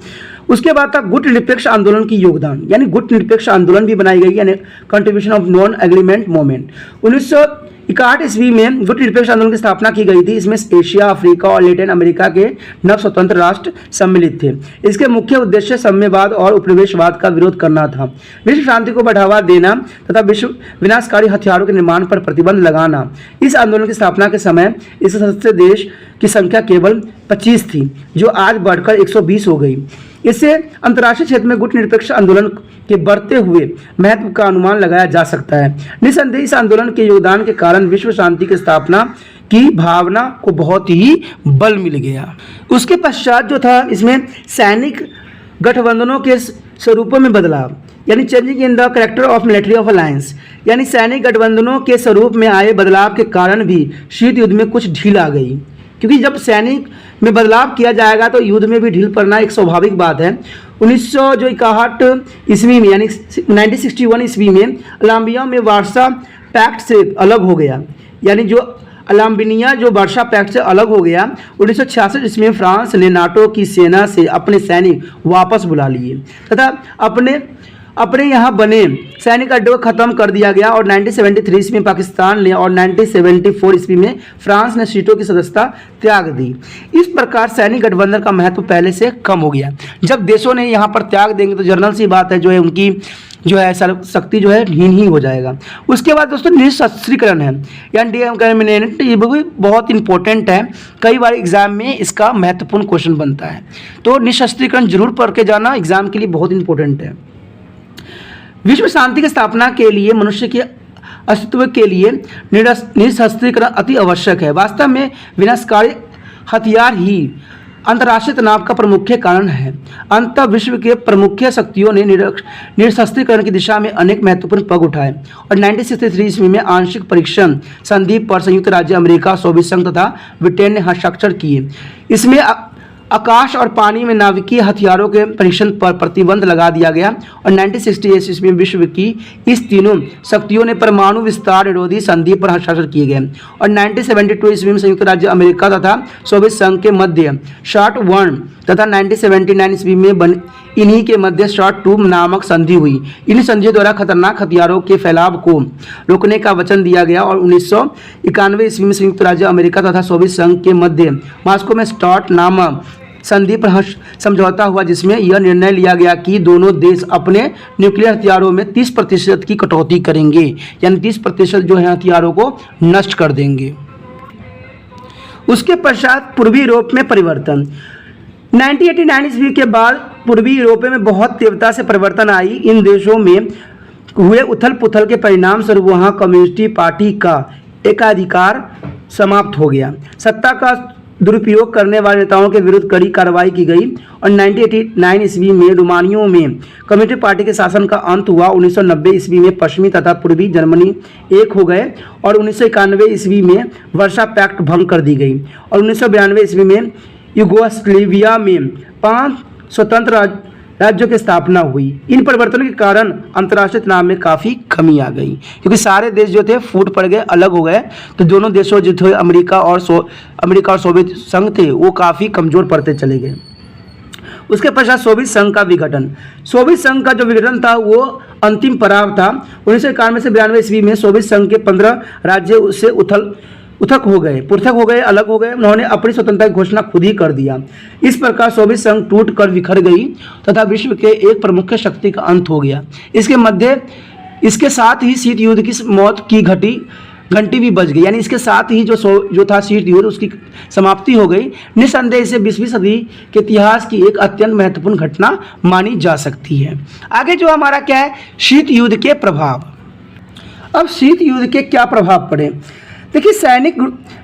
उसके बाद था गुट निरपेक्ष आंदोलन की योगदान, यानी गुट निरपेक्ष आंदोलन भी बनाई गई, यानी contribution of non agreement movement. 1961 ईस्वी में गुट निरपेक्ष आंदोलन की स्थापना की गई थी। इसमें एशिया, अफ्रीका और लैटिन अमेरिका के नव स्वतंत्र राष्ट्र सम्मिलित थे। इसके मुख्य उद्देश्य साम्यवाद और उपनिवेशवाद का विरोध करना था, विश्व शांति को बढ़ावा देना तथा विश्व विनाशकारी हथियारों के निर्माण पर प्रतिबंध लगाना। इस आंदोलन की स्थापना के समय इस सदस्य देश की संख्या केवल 25 थी, जो आज बढ़कर 120 हो गई। इससे अंतर्राष्ट्रीय क्षेत्र में गुट निरपेक्ष आंदोलन के बढ़ते हुए महत्व का अनुमान लगाया जा सकता है। निस्संदेह इस आंदोलन के योगदान के कारण विश्व शांति की स्थापना की भावना को बहुत ही बल मिल गया। उसके पश्चात जो था इसमें सैनिक गठबंधनों के स्वरूपों में बदलाव, यानी changing in the character of military of alliance, यानी सैनिक गठबंधनों के स्वरूप में आए बदलाव के कारण भी शीत युद्ध में कुछ ढील आ गई, क्योंकि जब सैनिक में बदलाव किया जाएगा तो युद्ध में भी ढील पड़ना एक स्वाभाविक बात है। 1961 ईस्वी में, यानी 1961 ईस्वी में अलाम्बिया में वार्सा पैक्ट से अलग हो गया, यानी जो अलाम्बिनिया जो वार्सा पैक्ट से अलग हो गया। 1966 ईस्वी में फ्रांस ने नाटो की सेना से अपने सैनिक वापस बुला लिए तथा अपने यहाँ बने सैनिक अड्डे को खत्म कर दिया गया और 1973 ईस्वी में पाकिस्तान ने और 1974 ईस्वी में फ्रांस ने सीटों की सदस्यता त्याग दी। इस प्रकार सैनिक गठबंधन का महत्व पहले से कम हो गया। जब देशों ने यहाँ पर त्याग देंगे तो जनरल सी बात है, जो है उनकी जो है शक्ति जो है हीन ही हो जाएगा। उसके बाद दोस्तों निशस्त्रीकरण है, यानी डीएमकमिनेट, ये भी बहुत इंपॉर्टेंट है, कई बार एग्जाम में इसका महत्वपूर्ण क्वेश्चन बनता है, तो निशस्त्रीकरण जरूर पढ़ के जाना, एग्जाम के लिए बहुत इंपॉर्टेंट है। विश्व शांति की स्थापना के लिए मनुष्य के अस्तित्व के लिए निशस्त्रीकरण अति आवश्यक है। वास्तव में विनाशकारी हथियार ही अंतर्राष्ट्रीय तनाव का प्रमुख कारण है। अंततः विश्व के प्रमुख शक्तियों ने निशस्त्रीकरण की दिशा में अनेक महत्वपूर्ण पग उठाए और 1963 ईस्वी में आंशिक परीक्षण संधि पर संयुक्त राज्य अमेरिका, सोवियत संघ तथा ब्रिटेन ने हस्ताक्षर किए। इसमें आकाश और पानी में नाभिकीय हथियारों के परीक्षण पर प्रतिबंध लगा दिया गया और 1968 ईस्वी में विश्व की इस तीनों शक्तियों ने परमाणु विस्तार विरोधी संधि पर हस्ताक्षर किए गए और 1972 ईस्वी में संयुक्त राज्य अमेरिका तथा सोवियत संघ के मध्य शॉर्ट 1 तथा 1979 ईस्वी में इन्हीं के मध्य शॉर्ट 2 नामक संधि हुई। इन संधियों द्वारा खतरनाक हथियारों के फैलाव को रोकने का वचन दिया गया और 1991 ईस्वी में संयुक्त राज्य अमेरिका तथा सोवियत संघ के मध्य मॉस्को में स्टार्ट नामक संधि पर समझौता हुआ, जिसमें यह निर्णय लिया गया कि दोनों देश अपने न्यूक्लियर हथियारों में 30% की कटौती करेंगे, यानी 30% जो है हथियारों को नष्ट कर देंगे। उसके पश्चात पूर्वी यूरोप में परिवर्तन। 1989 ईस्वी के बाद पूर्वी यूरोप में बहुत तीव्रता से परिवर्तन आई। इन देशों में हुए उथल पुथल के परिणाम स्वरूप वहाँ कम्युनिस्ट पार्टी का एकाधिकार समाप्त हो गया। सत्ता का दुरुपयोग करने वाले नेताओं के विरुद्ध कड़ी कार्रवाई की गई और 1989 ईस्वी में रोमानिया में कम्युनिस्ट पार्टी के शासन का अंत हुआ। 1990 ईस्वी में पश्चिमी तथा पूर्वी जर्मनी एक हो गए और 1991 ईस्वी में वर्सा पैक्ट भंग कर दी गई और 1992 ईस्वी में यूगोस्लाविया में 5 स्वतंत्र राज्यों की स्थापना हुई। इन परिवर्तनों के कारण अंतर्राष्ट्रीय तनाव में काफ़ी कमी आ गई, क्योंकि सारे देश जो थे फूट पड़ गए, अलग हो गए। तो दोनों देशों जो थे अमेरिका और सोवियत संघ थे वो काफ़ी कमज़ोर पड़ते चले गए। उसके पश्चात सोवियत संघ का विघटन। सोवियत संघ का जो विघटन था वो अंतिम पड़ाव था। 1991 से 92 ईस्वी में सोवियत संघ के 15 राज्य उससे पृथक हो गए, अलग हो गए। उन्होंने अपनी स्वतंत्रता की घोषणा खुद ही कर दिया। इस प्रकार सोवियत संघ टूट कर बिखर गई तथा विश्व के एक प्रमुख शक्ति का अंत हो गया। इसके साथ ही शीत युद्ध की मौत की घंटी भी बज गई, यानी इसके साथ ही जो था शीत युद्ध उसकी समाप्ति हो गई। निस्संदेह इसे 20वीं सदी के इतिहास की एक अत्यंत महत्वपूर्ण घटना मानी जा सकती है। आगे जो हमारा क्या है, शीत युद्ध के प्रभाव। अब शीत युद्ध के क्या प्रभाव पड़े। देखिए, सैनिक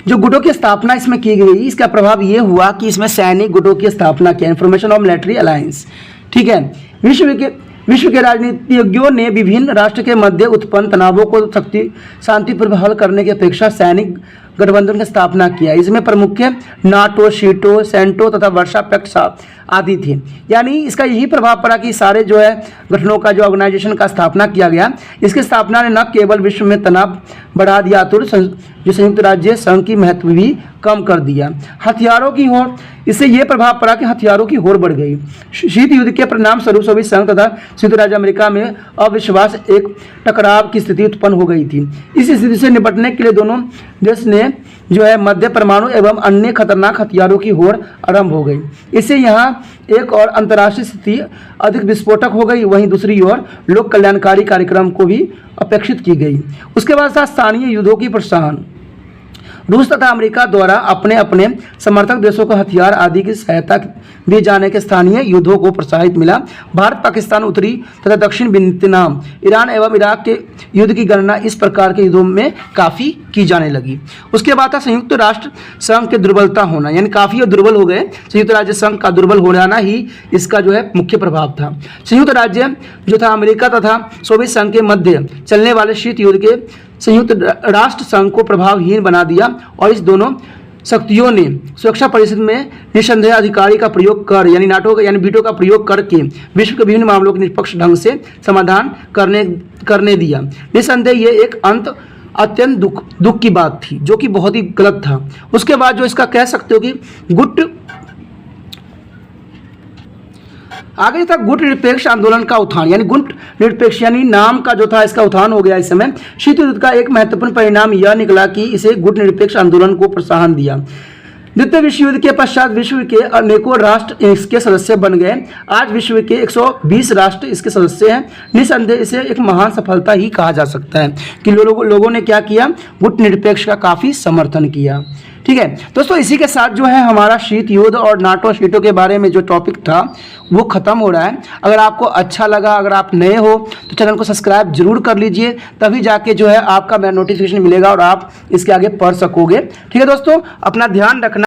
जो गुटों की स्थापना इसमें की गई, इसका प्रभाव ये हुआ कि इसमें सैनिक गुटों की स्थापना की, इन्फॉर्मेशन ऑफ मिलिट्री अलायंस। ठीक है, विश्व के राजनीतिज्ञों ने विभिन्न राष्ट्र के मध्य उत्पन्न तनावों को शांतिपूर्वक हल करने की अपेक्षा सैनिक गठबंधन की स्थापना किया। इसमें प्रमुख नाटो, शीटो, सेंटो तथा वर्सा पैक्ट आदि थे। यानी इसका यही प्रभाव पड़ा कि सारे जो है गठनों का जो ऑर्गेनाइजेशन का स्थापना किया गया, इसकी स्थापना ने न केवल विश्व में तनाव बढ़ा दिया तो जो संयुक्त राज्य संघ की महत्व भी कम कर दिया। हथियारों की होड़, इससे यह प्रभाव पड़ा कि हथियारों की होड़ बढ़ गई। शीत युद्ध के परिणाम स्वरूप सोवियत संघ तथा संयुक्त राज्य अमेरिका में अविश्वास, एक टकराव की स्थिति उत्पन्न हो गई थी। इस स्थिति से निपटने के लिए दोनों देश ने जो है मध्य परमाणु एवं अन्य खतरनाक हथियारों की होड़ आरंभ हो गई। इससे यहाँ एक और अंतर्राष्ट्रीय स्थिति अधिक विस्फोटक हो गई। वहीं दूसरी ओर लोक कल्याणकारी कार्यक्रम को भी अपेक्षित की गई। उसके बाद स्थानीय युद्धों की प्रोत्साहन। रूस तथा अमेरिका द्वारा अपने अपने समर्थक देशों को हथियार आदि की सहायता दिए जाने के स्थानीय युद्धों को प्रोत्साहित मिला। भारत, पाकिस्तान, उत्तरी तथा दक्षिण वियतनाम, ईरान एवं इराक के युद्ध की गणना इस प्रकार के युद्धों में काफ़ी की जाने लगी। उसके बाद था संयुक्त राष्ट्र संघ के दुर्बलता होना, यानी काफ़ी दुर्बल हो गए। संयुक्त राज्य संघ का दुर्बल हो जाना ही इसका जो है मुख्य प्रभाव था। संयुक्त राज्य जो था अमेरिका तथा सोवियत संघ के मध्य चलने वाले शीत युद्ध के संयुक्त राष्ट्र संघ को प्रभावहीन बना दिया और इस दोनों शक्तियों ने सुरक्षा परिषद में निस्संदेह अधिकारी का प्रयोग कर, यानी नाटो यानी वीटो का प्रयोग करके विश्व के विभिन्न मामलों के निष्पक्ष ढंग से समाधान करने दिया। निस्संदेह ये एक अत्यंत दुख की बात थी, जो कि बहुत ही गलत था। उसके बाद जो इसका कह सकते हो कि आगे था गुट निरपेक्ष आंदोलन का उत्थान, यानी गुट निरपेक्ष यानी नाम का जो था इसका उत्थान हो गया। इस समय शीत युद्ध का एक महत्वपूर्ण परिणाम यह निकला कि इसे गुट निरपेक्ष आंदोलन को प्रोत्साहन दिया। द्वितीय विश्व युद्ध के पश्चात विश्व के अनेकों राष्ट्र इसके सदस्य बन गए। आज विश्व के 120 राष्ट्र इसके सदस्य हैं। निस्संदेह इसे एक महान सफलता ही कहा जा सकता है कि लोगों ने क्या किया, गुट निरपेक्ष का काफ़ी समर्थन किया। ठीक है दोस्तों, इसी के साथ जो है हमारा शीत युद्ध और नाटो शीटों के बारे में जो टॉपिक था वो ख़त्म हो रहा है। अगर आपको अच्छा लगा, अगर आप नए हो तो चैनल को सब्सक्राइब जरूर कर लीजिए, तभी जाके जो है आपका मेरा नोटिफिकेशन मिलेगा और आप इसके आगे पढ़ सकोगे। ठीक है दोस्तों, अपना ध्यान रखना।